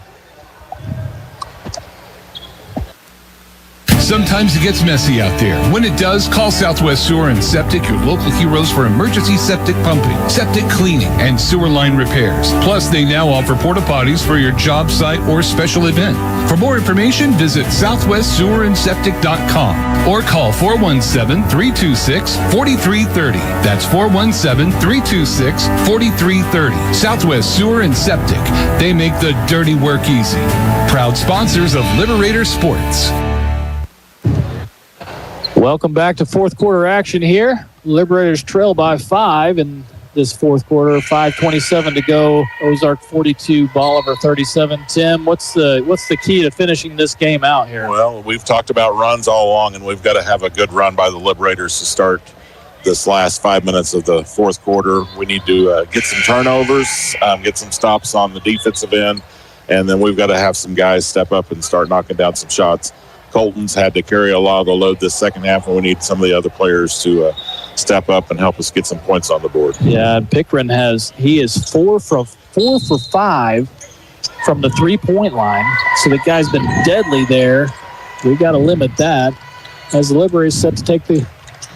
S14: Sometimes it gets messy out there. When it does, call Southwest Sewer and Septic, your local heroes for emergency septic pumping, septic cleaning, and sewer line repairs. Plus, they now offer porta potties for your job site or special event. For more information, visit southwestsewerandseptic.com or call 417-326-4330. That's 417-326-4330. Southwest Sewer and Septic. They make the dirty work easy. Proud sponsors of Liberator Sports.
S2: Welcome back to fourth quarter action here. Liberators trail by 5 in this fourth quarter. 5:27 to go. Ozark 42, Bolivar 37. Tim, what's the key to finishing this game out here?
S3: Well, we've talked about runs all along, and we've got to have a good run by the Liberators to start this last 5 minutes of the fourth quarter. We need to get some turnovers, get some stops on the defensive end, and then we've got to have some guys step up and start knocking down some shots. Colton's had to carry a lot of the load this second half, and we need some of the other players to step up and help us get some points on the board.
S2: Yeah, Pickren is 4 for 5 from the three-point line, so the guy's been deadly there. We got to limit that as the Liberators set to take the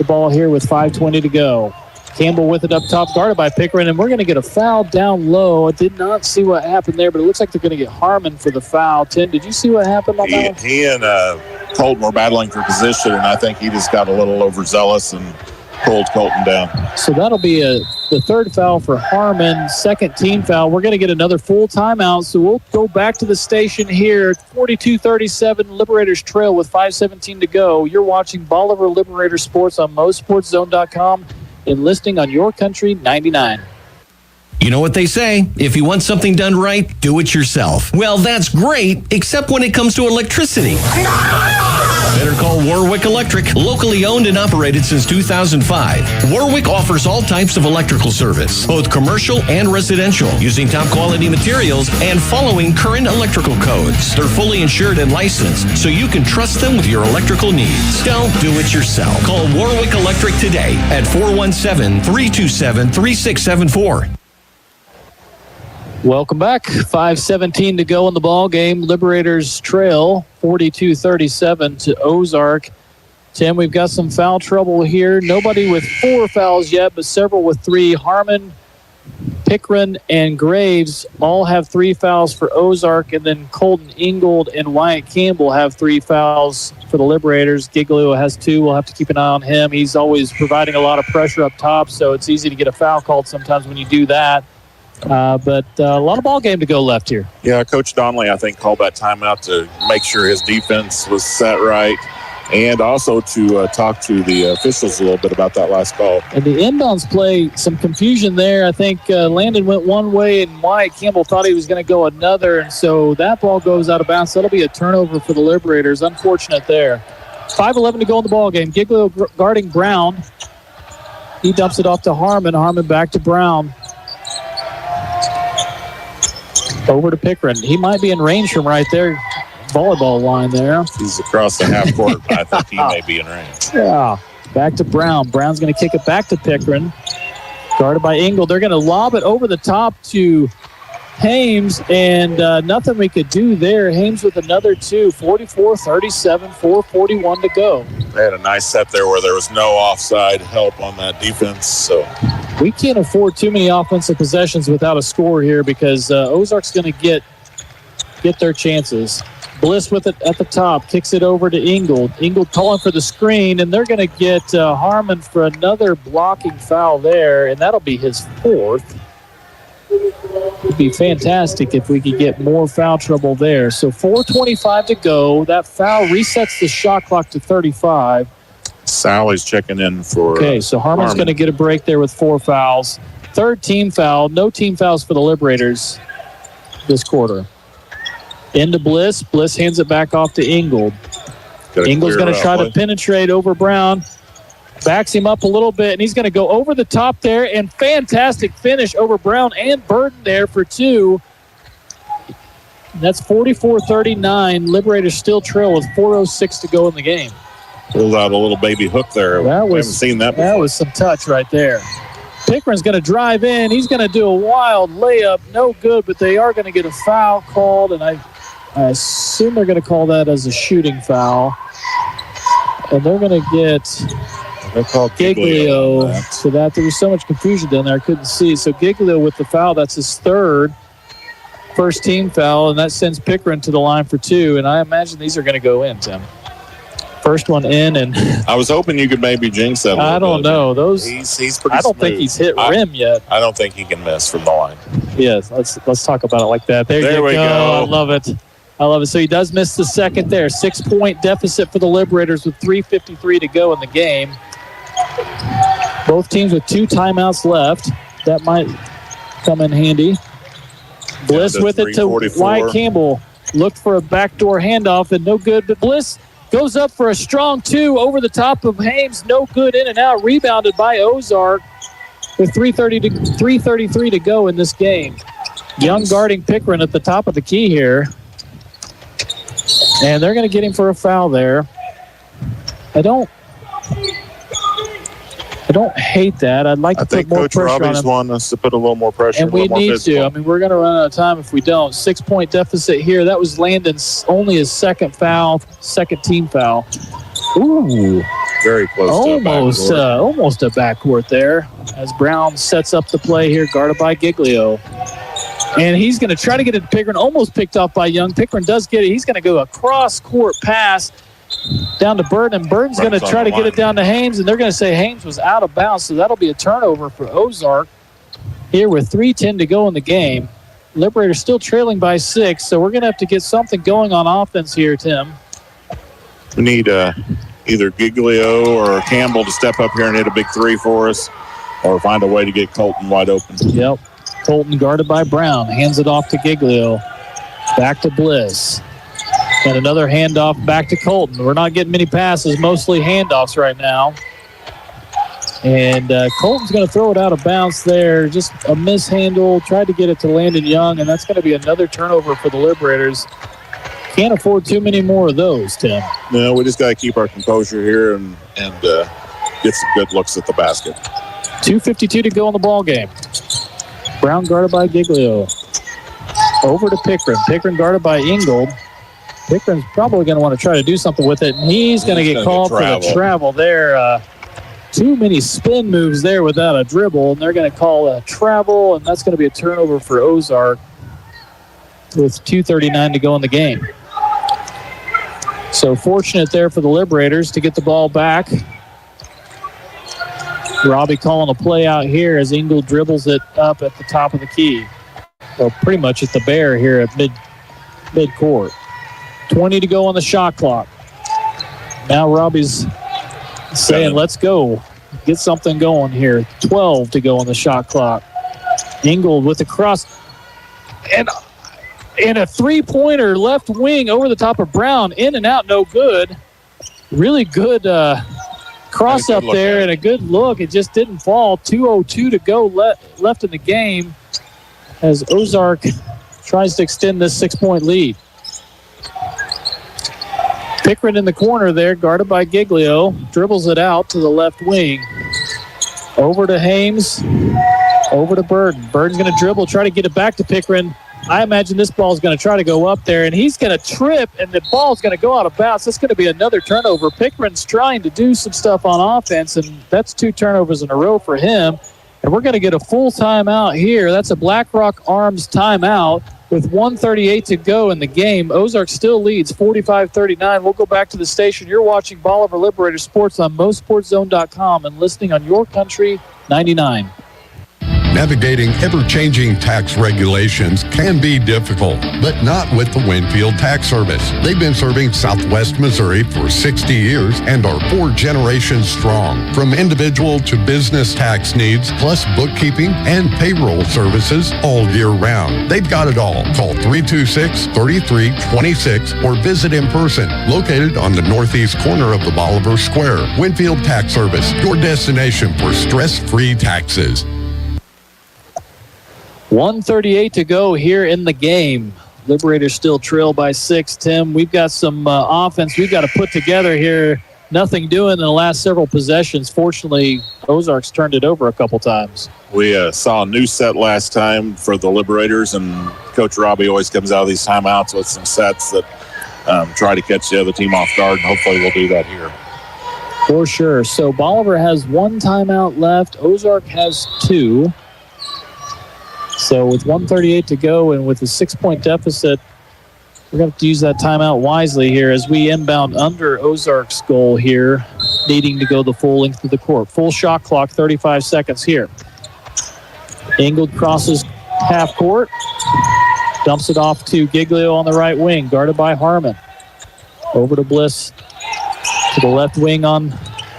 S2: ball here with 5:20 to go. Campbell with it up top, guarded by Pickren, and we're going to get a foul down low. I did not see what happened there, but it looks like they're going to get Harmon for the foul. Tim, did you see what happened on that?
S3: He and Colton were battling for position, and I think he just got a little overzealous and pulled Colton down.
S2: So that'll be the third foul for Harmon, second team foul. We're going to get another full timeout, so we'll go back to the station here. 42-37, Liberators trail with 5:17 to go. You're watching Bolivar Liberator Sports on MoSportsZone.com. and listening on Your Country 99.
S16: You know what they say, if you want something done right, do it yourself. Well, that's great, except when it comes to electricity. Better call Warwick Electric, locally owned and operated since 2005. Warwick offers all types of electrical service, both commercial and residential, using top quality materials and following current electrical codes. They're fully insured and licensed, so you can trust them with your electrical needs. Don't do it yourself. Call Warwick Electric today at 417-327-3674.
S2: Welcome back. 5:17 to go in the ball game. Liberators trail 42-37 to Ozark. Tim, we've got some foul trouble here. Nobody with 4 fouls yet, but several with 3. Harmon Pickren and Graves all have 3 fouls for Ozark, and then Colton Ingold and Wyatt Campbell have 3 fouls for the Liberators. Giglio has 2. We'll have to keep an eye on him. He's always providing a lot of pressure up top, so it's easy to get a foul called sometimes when you do that. But a lot of ball game to go left here.
S3: Yeah, Coach Donnelly, I think, called that timeout to make sure his defense was set right, and also to talk to the officials a little bit about that last call.
S2: And the inbounds play, some confusion there. I think Landon went one way and Wyatt Campbell thought he was going to go another, and so that ball goes out of bounds. That'll be a turnover for the Liberators. Unfortunate there. 5:11 to go in the ball game. Giglio guarding Brown. He dumps it off to Harmon. Harmon back to Brown. Over to Pickren. He might be in range from right there. Volleyball line there.
S3: He's across the half court, but I think he may be in range.
S2: Yeah. Back to Brown. Brown's going to kick it back to Pickren. Guarded by Ingold. They're going to lob it over the top to Hames, and nothing we could do there. Hames with another 2. 44-37, 4:41 to go.
S3: They had a nice set there where there was no offside help on that defense. So
S2: we can't afford too many offensive possessions without a score here because Ozark's going to get their chances. Bliss with it at the top, kicks it over to Ingold. Ingold calling for the screen, and they're going to get Harmon for another blocking foul there, and that'll be his 4th. It'd be fantastic if we could get more foul trouble there. So 4:25 to go. That foul resets the shot clock to 35.
S3: Sally's checking in for
S2: Okay, so Harmon's going to get a break there with 4 fouls. 3rd team foul. No team fouls for the Liberators this quarter. Into Bliss. Bliss hands it back off to Ingold. Ingold's going to try to penetrate over Brown. Backs him up a little bit, and he's going to go over the top there, and fantastic finish over Brown and Burton there for 2. And that's 44-39. Liberators still trail with 4:06 to go in the game.
S3: Pulled out a little baby hook there. We haven't seen that before.
S2: That was some touch right there. Pickren's going to drive in. He's going to do a wild layup. No good, but they are going to get a foul called, and I assume they're going to call that as a shooting foul. And they're going to get Giglio to that. There was so much confusion down there I couldn't see. So Giglio with the foul, that's his 3rd. First team foul, and that sends Pickren to the line for 2. And I imagine these are going to go in, Tim. First one in, and
S3: I was hoping you could maybe jinx that.
S2: I don't know. Those
S3: he's pretty
S2: I don't think he's hit rim yet.
S3: I don't think he can miss from the line.
S2: Yes, let's talk about it like that. There we go. I love it. So he does miss the second there. 6-point deficit for the Liberators with 3:53 to go in the game. Both teams with 2 timeouts left. That might come in handy. Bliss with it to Wyatt Campbell. Looked for a backdoor handoff and no good, but Bliss goes up for a strong 2 over the top of Hames. No good, in and out. Rebounded by Ozark with 3:33 to go in this game. Young guarding Pickren at the top of the key here. And they're going to get him for a foul there. I don't hate that. I'd like to put more pressure on him.
S3: I think Coach Robbie's wanting us to put a little more pressure.
S2: And we need to. I mean, we're going to run out of time if we don't. 6-point deficit here. That was Landon's only his 2nd foul, 2nd team foul. Ooh.
S3: Very close
S2: almost a backcourt there as Brown sets up the play here, guarded by Giglio. And he's going to try to get it to Pickren, almost picked off by Young. Pickren does get it. He's going to go a cross-court pass down to Burton, and Burton's going to try to get it down to Hames, and they're going to say Hames was out of bounds, so that'll be a turnover for Ozark here with 3:10 to go in the game. Liberators still trailing by 6, so we're going to have to get something going on offense here, Tim.
S3: We need either Giglio or Campbell to step up here and hit a big 3 for us, or find a way to get Colton wide open.
S2: Yep. Colton guarded by Brown. Hands it off to Giglio. Back to Bliss. And another handoff back to Colton. We're not getting many passes, mostly handoffs right now. And Colton's going to throw it out of bounds there. Just a mishandle. Tried to get it to Landon Young, and that's going to be another turnover for the Liberators. Can't afford too many more of those, Tim.
S3: No, we just got to keep our composure here and get some good looks at the basket.
S2: 2:52 to go in the ball game. Brown guarded by Giglio. Over to Pickren. Pickren guarded by Ingold. Pickren's probably going to want to try to do something with it, and he's going to get called for the travel there. too many spin moves there without a dribble, and they're going to call a travel, and that's going to be a turnover for Ozark with 2:39 to go in the game. So fortunate there for the Liberators to get the ball back. Robbie calling a play out here as Engel dribbles it up at the top of the key. Well, pretty much at the bear here at mid-court. 20 to go on the shot clock. Now Robbie's saying, let's go. Get something going here. 12 to go on the shot clock. Engel with the cross. And a three-pointer left wing over the top of Brown. In and out, no good. Really good cross up there and a good look. It just didn't fall. 2:02 to go left in the game as Ozark tries to extend this 6-point lead. Pickren in the corner there, guarded by Giglio. Dribbles it out to the left wing. Over to Hames. Over to Burden. Burden's going to dribble, try to get it back to Pickren. I imagine this ball is going to try to go up there, and he's going to trip, and the ball's going to go out of bounds. That's going to be another turnover. Pickren's trying to do some stuff on offense, and that's 2 turnovers in a row for him. And we're going to get a full timeout here. That's a BlackRock Arms timeout with 1:38 to go in the game. Ozark still leads 45-39. We'll go back to the station. You're watching Bolivar Liberators Sports on MoSportsZone.com and listening on Your Country 99.
S1: Navigating ever-changing tax regulations can be difficult, but not with the Winfield Tax Service. They've been serving Southwest Missouri for 60 years and are 4 generations strong. From individual to business tax needs, plus bookkeeping and payroll services all year round. They've got it all. Call 326-3326 or visit in person. Located on the northeast corner of the Bolivar Square. Winfield Tax Service, your destination for stress-free taxes.
S2: 1:38 to go here in the game. Liberators still trail by 6. Tim, we've got some offense we've got to put together here. Nothing doing in the last several possessions. Fortunately, Ozark's turned it over a couple times.
S3: We saw a new set last time for the Liberators, and Coach Robbie always comes out of these timeouts with some sets that try to catch the other team off guard, and hopefully we'll do that here.
S2: For sure. So Bolivar has 1 timeout left. Ozark has 2. So with 1:38 to go and with a 6-point deficit, we're going to have to use that timeout wisely here as we inbound under Ozark's goal here, needing to go the full length of the court. Full shot clock, 35 seconds here. Engel crosses half court, dumps it off to Giglio on the right wing, guarded by Harmon. Over to Bliss to the left wing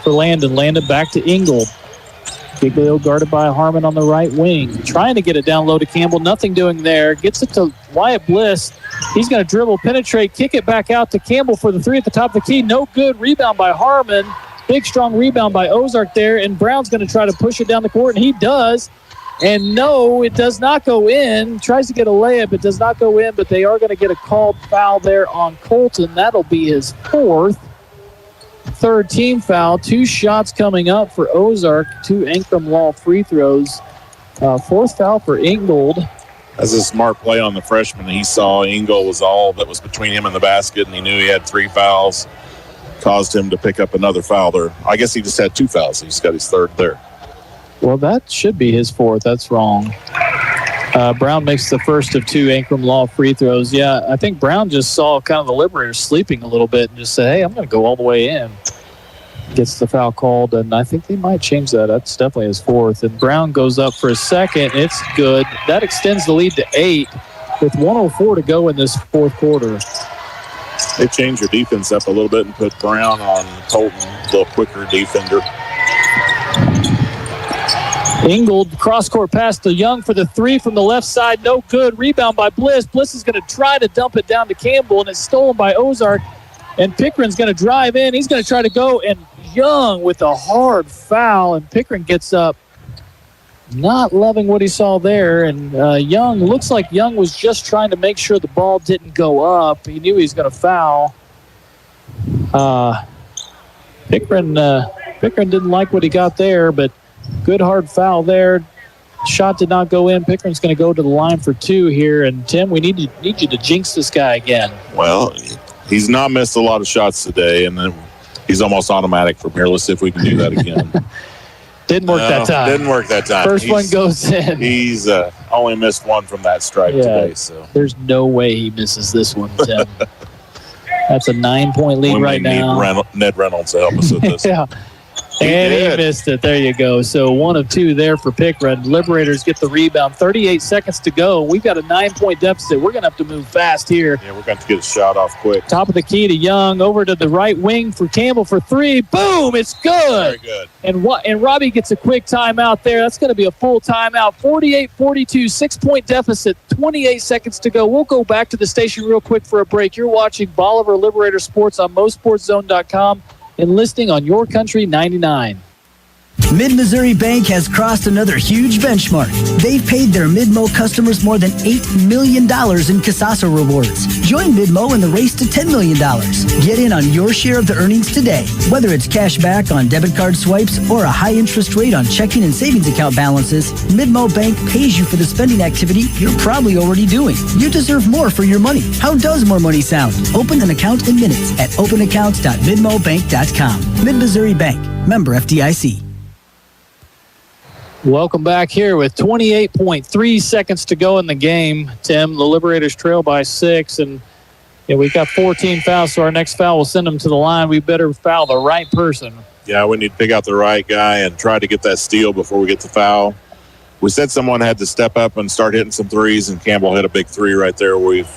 S2: for Landon. Landon back to Engel. Giglio guarded by Harmon on the right wing. Trying to get it down low to Campbell. Nothing doing there. Gets it to Wyatt Bliss. He's going to dribble, penetrate, kick it back out to Campbell for the 3 at the top of the key. No good. Rebound by Harmon. Big, strong rebound by Ozark there. And Brown's going to try to push it down the court, and he does. And no, it does not go in. Tries to get a layup. It does not go in, but they are going to get a called foul there on Colton. That'll be his 4th. 3rd team foul. 2 shots coming up for Ozark. 2 Ankrum Law free throws. 4th foul for Ingold.
S3: That's a smart play on the freshman. He saw Engel was all that was between him and the basket, and he knew he had 3 fouls. Caused him to pick up another foul there. I guess he just had 2 fouls. He's got his 3rd there.
S2: Well, that should be his 4th. That's wrong. Brown makes the first of 2 Ankrum Law free throws. Yeah, I think Brown just saw kind of the Liberators sleeping a little bit and just said, hey, I'm going to go all the way in. Gets the foul called, and I think they might change that. That's definitely his 4th. And Brown goes up for his 2nd. It's good. That extends the lead to 8 with 1:04 to go in this 4th quarter.
S3: They changed their defense up a little bit and put Brown on Colton, a little quicker defender.
S2: Ingold, cross-court pass to Young for the 3 from the left side. No good. Rebound by Bliss. Bliss is going to try to dump it down to Campbell, and it's stolen by Ozark. And Pickren's going to drive in. He's going to try to go, and Young with a hard foul, and Pickren gets up. Not loving what he saw there, and Young, looks like Young was just trying to make sure the ball didn't go up. He knew he was going to foul. Pickren didn't like what he got there, but good hard foul there. Shot did not go in. Pickren's going to go to the line for 2 here. And, Tim, we need you to jinx this guy again.
S3: Well, he's not missed a lot of shots today. And then He's almost automatic from here. Let's see if we can do that again.
S2: Didn't work that time.
S3: Didn't work that time.
S2: First one goes in.
S3: He's only missed one from that strike today. So
S2: there's no way he misses this one, Tim. That's a 9-point lead right now.
S3: Need Ned Reynolds to help us with this.
S2: Yeah. He missed it. There you go. So 1 of 2 there for Pickren. Liberators get the rebound. 38 seconds to go. We've got a 9-point deficit. We're going to have to move fast here.
S3: Yeah, we're going to get a shot off quick.
S2: Top of the key to Young. Over to the right wing for Campbell for 3. Boom! It's good.
S3: Very good.
S2: And Robbie gets a quick timeout there. That's going to be a full timeout. 48-42, 6-point deficit. 28 seconds to go. We'll go back to the station real quick for a break. You're watching Bolivar Liberator Sports on MoSportsZone.com. And listing on Your Country 99.
S4: Mid-Missouri Bank has crossed another huge benchmark. They've paid their Mid-Mo customers more than $8 million in Casasa rewards. Join Mid-Mo in the race to $10 million. Get in on your share of the earnings today. Whether it's cash back on debit card swipes or a high interest rate on checking and savings account balances, Mid-Mo Bank pays you for the spending activity you're probably already doing. You deserve more for your money. How does more money sound? Open an account in minutes at openaccounts.midmobank.com. Mid-Missouri Bank. Member FDIC.
S2: Welcome back here with 28.3 seconds to go in the game. Tim, the Liberators trail by 6, and we've got 14 fouls, so our next foul will send them to the line. We better foul the right person.
S3: Yeah, we need to pick out the right guy and try to get that steal before we get the foul. We said someone had to step up and start hitting some threes, and Campbell hit a big 3 right there. We've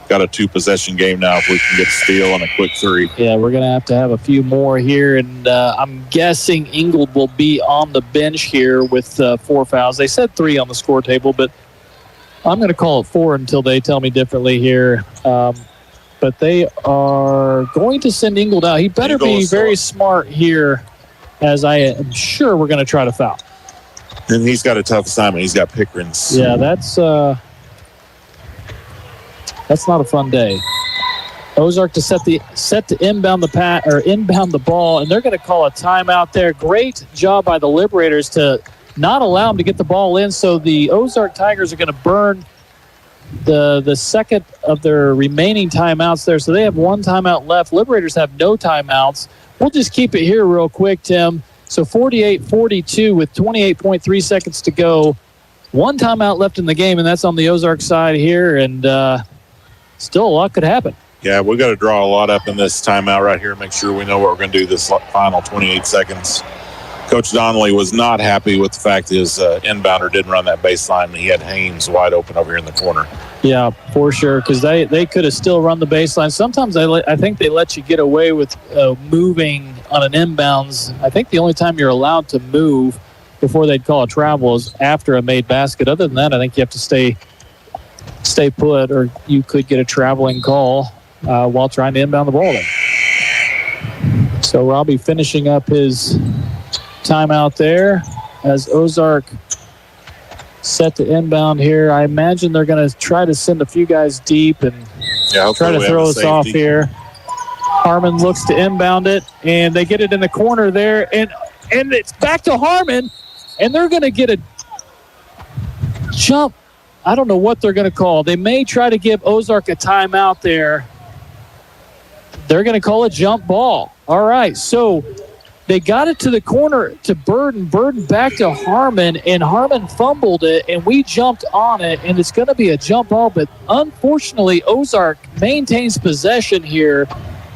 S3: got a 2-possession game now if we can get a steal and a quick 3.
S2: Yeah, we're going to have a few more here, and I'm guessing Ingold will be on the bench here with 4 fouls. They said 3 on the score table, but I'm going to call it 4 until they tell me differently here. But they are going to send Ingold out. He better be very smart here, as I am sure we're going to try to foul.
S3: And he's got a tough assignment. He's got Pickren's.
S2: Yeah, that's not a fun day. Ozark to set to inbound the ball, and they're going to call a timeout there. Great job by the Liberators to not allow them to get the ball in. So the Ozark Tigers are going to burn the second of their remaining timeouts there. So they have 1 timeout left. Liberators have no timeouts. We'll just keep it here real quick, Tim. So 48-42 with 28.3 seconds to go. 1 timeout left in the game, and that's on the Ozark side here. And still a lot could happen.
S3: Yeah, we've got to draw a lot up in this timeout right here. Make sure we know what we're going to do this final 28 seconds. Coach Donnelly was not happy with the fact his inbounder didn't run that baseline, and he had Haynes wide open over here in the corner.
S2: Yeah, for sure, because they could have still run the baseline. Sometimes I think they let you get away with moving on an inbounds. I think the only time you're allowed to move before they'd call a travel is after a made basket. Other than that, I think you have to stay put, or you could get a traveling call while trying to inbound the ball. So Robbie finishing up his timeout there as Ozark set to inbound here. I imagine they're going to try to send a few guys deep and try to throw us off here. Harmon looks to inbound it, and they get it in the corner there, and it's back to Harmon, and they're going to get a jump. I don't know what they're going to call. They may try to give Ozark a timeout there. They're going to call a jump ball. All right, so they got it to the corner to Burden. Burden back to Harmon, and Harmon fumbled it, and we jumped on it, and it's going to be a jump ball. But unfortunately, Ozark maintains possession here.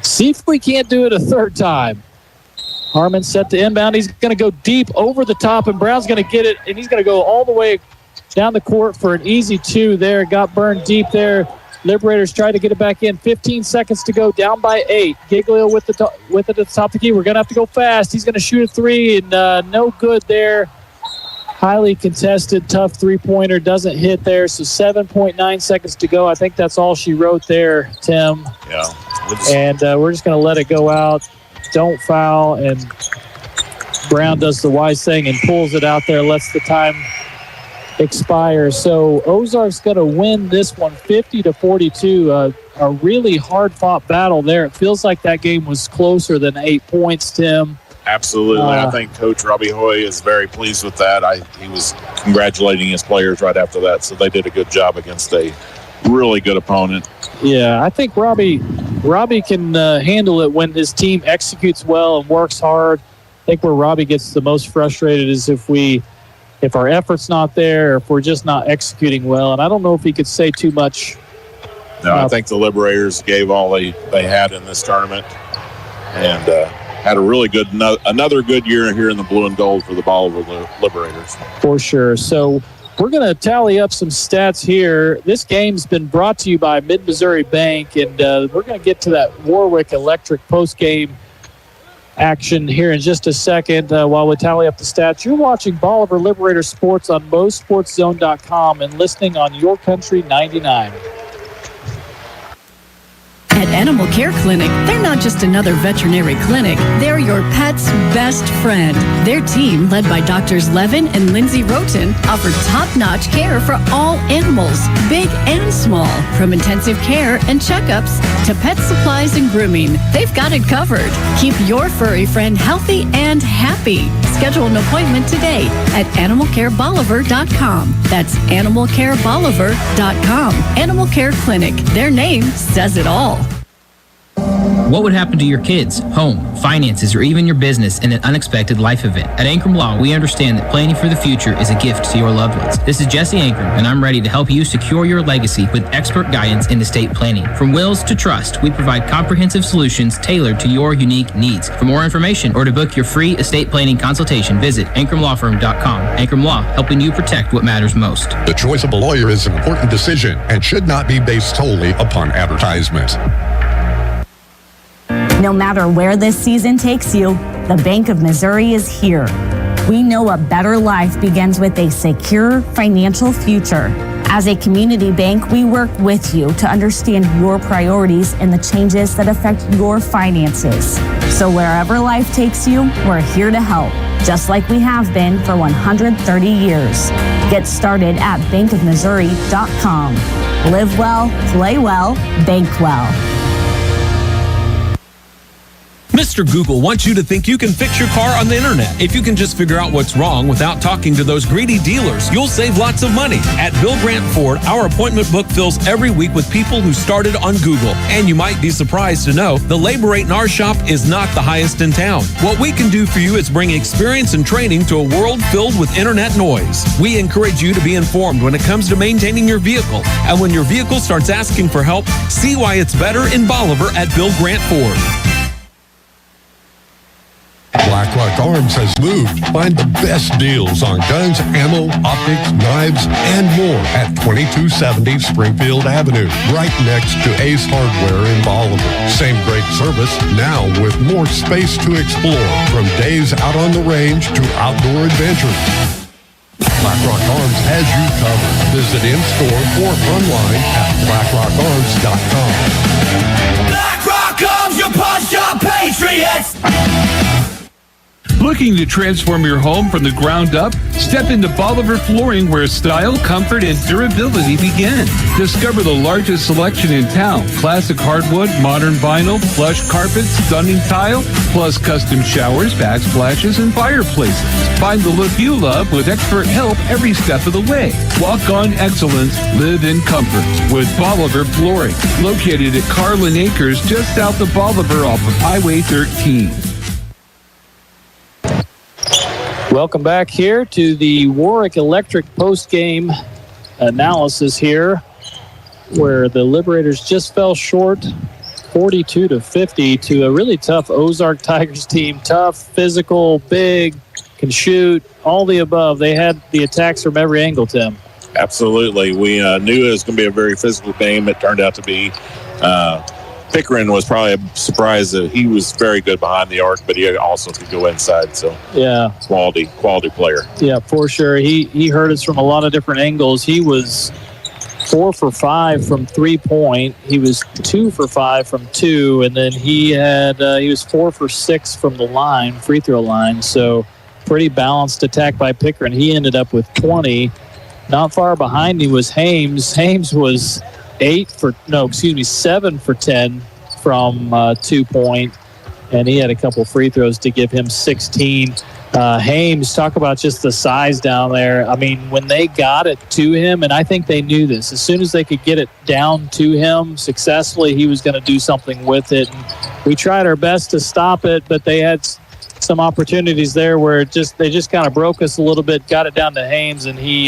S2: See if we can't do it a third time. Harmon set to inbound. He's going to go deep over the top, and Brown's going to get it, and he's going to go all the way down the court for an easy 2 there. Got burned deep there. Liberators tried to get it back in. 15 seconds to go, down by 8. Giglio with it at the top of the key. We're going to have to go fast. He's going to shoot a 3, and no good there. Highly contested, tough three-pointer. Doesn't hit there, so 7.9 seconds to go. I think that's all she wrote there, Tim.
S3: Yeah.
S2: And we're just going to let it go out. Don't foul, and Brown does the wise thing and pulls it out there, lets the time expire. So Ozark's going to win this one 50-42. A really hard-fought battle there. It feels like that game was closer than 8 points, Tim.
S3: Absolutely. I think Coach Robbie Hoy is very pleased with that. He was congratulating his players right after that, so they did a good job against a really good opponent.
S2: Yeah, I think Robbie Robbie can handle it when his team executes well and works hard. I think where Robbie gets the most frustrated is if our effort's not there, or if we're just not executing well. And I don't know if he could say too much.
S3: No, I think the Liberators gave all they had in this tournament, and had a really good another good year here in the blue and gold for the Bolivar Liberators.
S2: For sure. So we're going to tally up some stats here. This game's been brought to you by Mid-Missouri Bank, and we're going to get to that Warwick Electric post-game action here in just a second while we tally up the stats. You're watching Bolivar Liberators Sports on MoSportsZone.com and listening on Your Country 99.
S5: At Animal Care Clinic, they're not just another veterinary clinic. They're your pet's best friend. Their team, led by Doctors Levin and Lindsay Roten, offer top-notch care for all animals, big and small. From intensive care and checkups to pet supplies and grooming, they've got it covered. Keep your furry friend healthy and happy. Schedule an appointment today at animalcarebolivar.com. That's animalcarebolivar.com. Animal Care Clinic. Their name says it all.
S6: What would happen to your kids, home, finances, or even your business in an unexpected life event? At Ankrum Law, we understand that planning for the future is a gift to your loved ones. This is Jesse Ankrum, and I'm ready to help you secure your legacy with expert guidance in estate planning. From wills to trust, we provide comprehensive solutions tailored to your unique needs. For more information or to book your free estate planning consultation, visit AnkramLawFirm.com. Ankrum Law, helping you protect what matters most.
S1: The choice of a lawyer is an important decision and should not be based solely upon advertisement.
S7: No matter where this season takes you, the Bank of Missouri is here. We know a better life begins with a secure financial future. As a community bank, we work with you to understand your priorities and the changes that affect your finances. So wherever life takes you, we're here to help, just like we have been for 130 years. Get started at bankofmissouri.com. Live well, play well, bank well.
S8: Mr. Google wants you to think you can fix your car on the internet. If you can just figure out what's wrong without talking to those greedy dealers, you'll save lots of money. At Bill Grant Ford, our appointment book fills every week with people who started on Google. And you might be surprised to know the labor rate in our shop is not the highest in town. What we can do for you is bring experience and training to a world filled with internet noise. We encourage you to be informed when it comes to maintaining your vehicle. And when your vehicle starts asking for help, see why it's better in Bolivar at Bill Grant Ford.
S1: BlackRock Arms has moved. Find the best deals on guns, ammo, optics, knives, and more at 2270 Springfield Avenue, right next to Ace Hardware in Bolivar. Same great service, now with more space to explore, from days out on the range to outdoor adventures. BlackRock Arms has you covered. Visit in-store or online at blackrockarms.com.
S9: BlackRock Arms, your pawn-shop patriots!
S17: Looking to transform your home from the ground up? Step into Bolivar Flooring, where style, comfort, and durability begin. Discover the largest selection in town. Classic hardwood, modern vinyl, plush carpets, stunning tile, plus custom showers, backsplashes, and fireplaces. Find the look you love with expert help every step of the way. Walk on excellence, live in comfort with Bolivar Flooring. Located at Carlin Acres, just south of Bolivar off of Highway 13.
S2: Welcome back here to the Warwick Electric post-game analysis here, where the Liberators just fell short 42-50 to a really tough Ozark Tigers team. Tough, physical, big, can shoot, all the above. They had the attacks from every angle, Tim.
S3: Absolutely. We knew it was going to be a very physical game. It turned out to be. Pickering was probably surprised that he was very good behind the arc, but he also could go inside. So
S2: yeah,
S3: quality player.
S2: Yeah, for sure. He hurt us from a lot of different angles. He was 4 for 5 from 3-point. He was 2 for 5 from 2, and then he was 4 for 6 from the free throw line. So pretty balanced attack by Pickering. He ended up with 20. Not far behind him was Hames. Hames was 7 for 10 from 2-point, and he had a couple free throws to give him 16. Hames, talk about just the size down there. I mean, when they got it to him, and I think they knew this, as soon as they could get it down to him successfully, he was going to do something with it. And we tried our best to stop it, but they had some opportunities there where they just kind of broke us a little bit, got it down to Hames, and he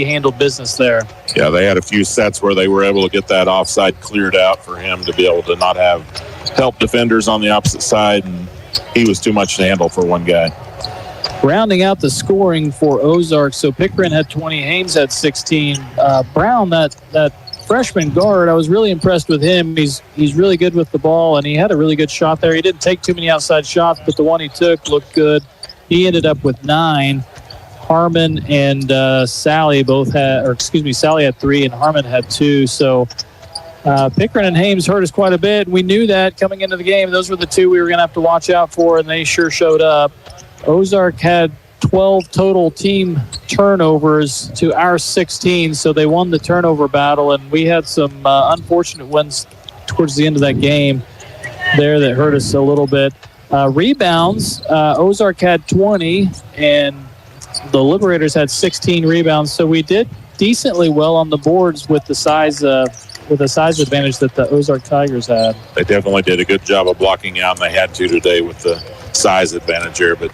S2: handled business there.
S3: Yeah, they had a few sets where they were able to get that offside cleared out for him to be able to not have help defenders on the opposite side, and he was too much to handle for one guy.
S2: Rounding out the scoring for Ozark, so Pickering had 20, Hames had 16. Brown, that freshman guard, I was really impressed with him. He's really good with the ball, and he had a really good shot there. He didn't take too many outside shots, but the one he took looked good. He ended up with 9. Harmon and Sally both had, Sally had 3 and Harmon had 2. So Pickering and Hames hurt us quite a bit. We knew that coming into the game. Those were the 2 we were going to have to watch out for, and they sure showed up. Ozark had 12 total team turnovers to our 16, so they won the turnover battle, and we had some unfortunate ones towards the end of that game there that hurt us a little bit. Rebounds, Ozark had 20, and the Liberators had 16 rebounds, so we did decently well on the boards with the size advantage that the Ozark Tigers had.
S3: They definitely did a good job of blocking out, and they had to today with the size advantage here, but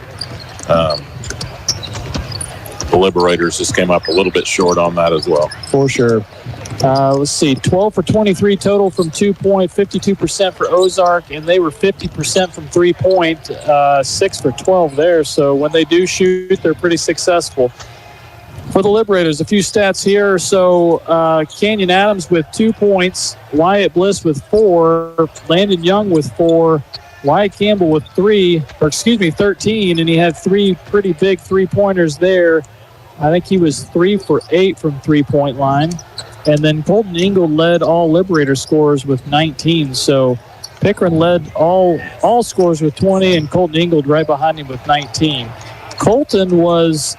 S3: the Liberators just came up a little bit short on that as well.
S2: For sure. Let's see, 12 for 23 total from 2-point, 52% for Ozark, and they were 50% from 3-point, 6 for 12 there. So when they do shoot, they're pretty successful. For the Liberators, a few stats here. So Canyon Adams with 2 points, Wyatt Bliss with 4, Landon Young with 4, Wyatt Campbell with 13, and he had 3 pretty big three-pointers there. I think he was 3 for 8 from three-point line. And then Colton Ingold led all Liberator scorers with 19. So Pickering led all scorers with 20, and Colton Ingold right behind him with 19. Colton was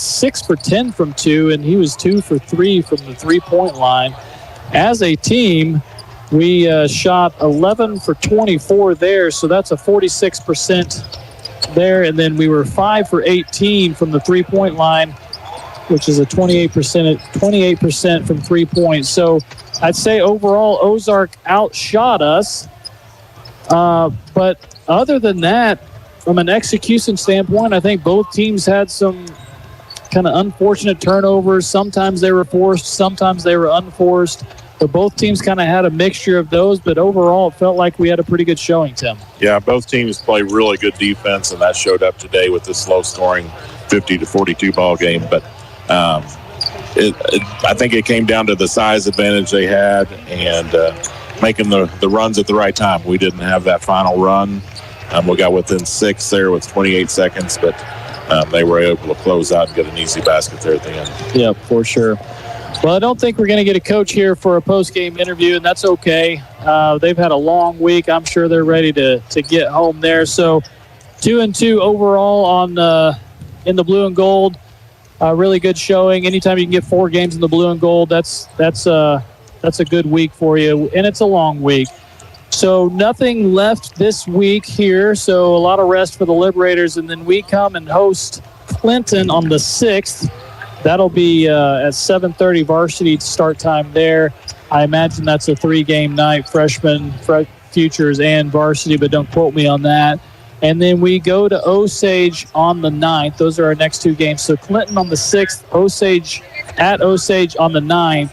S2: 6 for 10 from 2, and he was 2 for 3 from the three-point line. As a team, we shot 11 for 24 there, so that's a 46% there. And then we were 5 for 18 from the three-point line, which is a 28% from 3 points. So I'd say overall Ozark outshot us. But other than that, from an execution standpoint, I think both teams had some kind of unfortunate turnovers. Sometimes they were forced, sometimes they were unforced. But both teams kind of had a mixture of those, but overall it felt like we had a pretty good showing, Tim.
S3: Yeah, both teams play really good defense, and that showed up today with this low-scoring 50-42 ball game. But I think it came down to the size advantage they had and making the runs at the right time. We didn't have that final run. We got within 6 there with 28 seconds, but they were able to close out and get an easy basket there at the end.
S2: Yeah, for sure. Well, I don't think we're going to get a coach here for a post-game interview, and that's okay. They've had a long week. I'm sure they're ready to get home there. So 2-2 overall on in the blue and gold. Really good showing. Anytime you can get 4 games in the blue and gold, that's a good week for you, and it's a long week. So nothing left this week here, so a lot of rest for the Liberators, and then we come and host Clinton on the 6th. That'll be at 7:30 varsity start time there. I imagine that's a 3-game night, freshman, futures, and varsity, but don't quote me on that. And then we go to Osage on the 9th. Those are our next 2 games. So Clinton on the 6th, Osage on the 9th.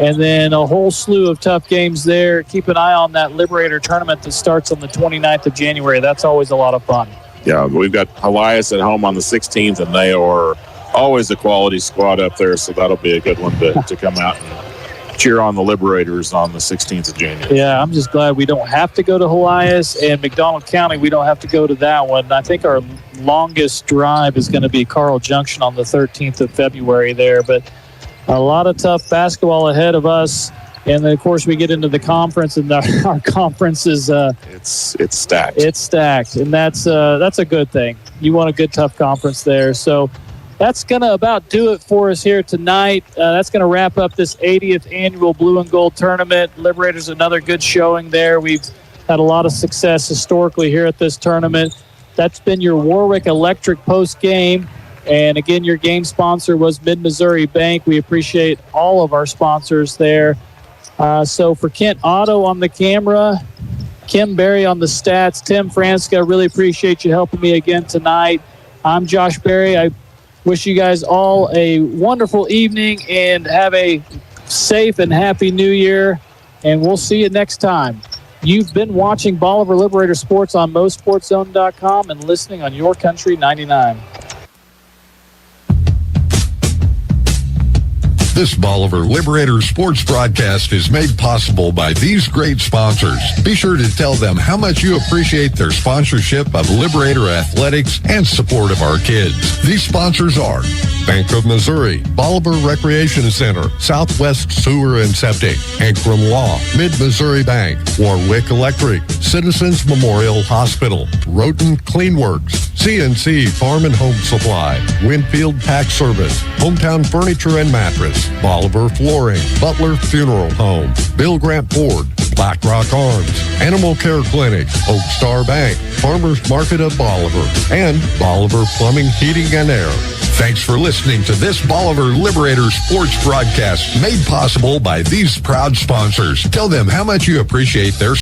S2: And then a whole slew of tough games there. Keep an eye on that Liberator tournament that starts on the 29th of January. That's always a lot of fun.
S3: Yeah, we've got Elias at home on the 16th, and they are always a quality squad up there, so that'll be a good one to come out and cheer on the Liberators on the 16th of January.
S2: Yeah, I'm just glad we don't have to go to Elias, and McDonald County, we don't have to go to that one. I think our longest drive is going to be Carl Junction on the 13th of February there, but a lot of tough basketball ahead of us. And then, of course, we get into the conference, and our conference is
S3: it's stacked.
S2: It's stacked, and that's a good thing. You want a good, tough conference there. So that's going to about do it for us here tonight. That's going to wrap up this 80th annual Blue and Gold Tournament. Liberators, another good showing there. We've had a lot of success historically here at this tournament. That's been your Warwick Electric post game. And again, your game sponsor was Mid-Missouri Bank. We appreciate all of our sponsors there. So for Kent Otto on the camera, Kim Berry on the stats, Tim Franska, really appreciate you helping me again tonight. I'm Josh Berry. I wish you guys all a wonderful evening and have a safe and happy new year. And we'll see you next time. You've been watching Bolivar Liberator Sports on MoSportsZone.com and listening on Your Country 99.
S1: This Bolivar Liberator Sports broadcast is made possible by these great sponsors. Be sure to tell them how much you appreciate their sponsorship of Liberator Athletics and support of our kids. These sponsors are Bank of Missouri, Bolivar Recreation Center, Southwest Sewer and Septic, Ankrum Law, Mid-Missouri Bank, Warwick Electric, Citizens Memorial Hospital, Roten Cleanworks, CNC Farm and Home Supply, Winfield Tax Service, Hometown Furniture and Mattress, Bolivar Flooring, Butler Funeral Home, Bill Grant Ford, Black Rock Arms, Animal Care Clinic, Oak Star Bank, Farmers Market of Bolivar, and Bolivar Plumbing, Heating and Air. Thanks for listening to this Bolivar Liberator Sports broadcast made possible by these proud sponsors. Tell them how much you appreciate their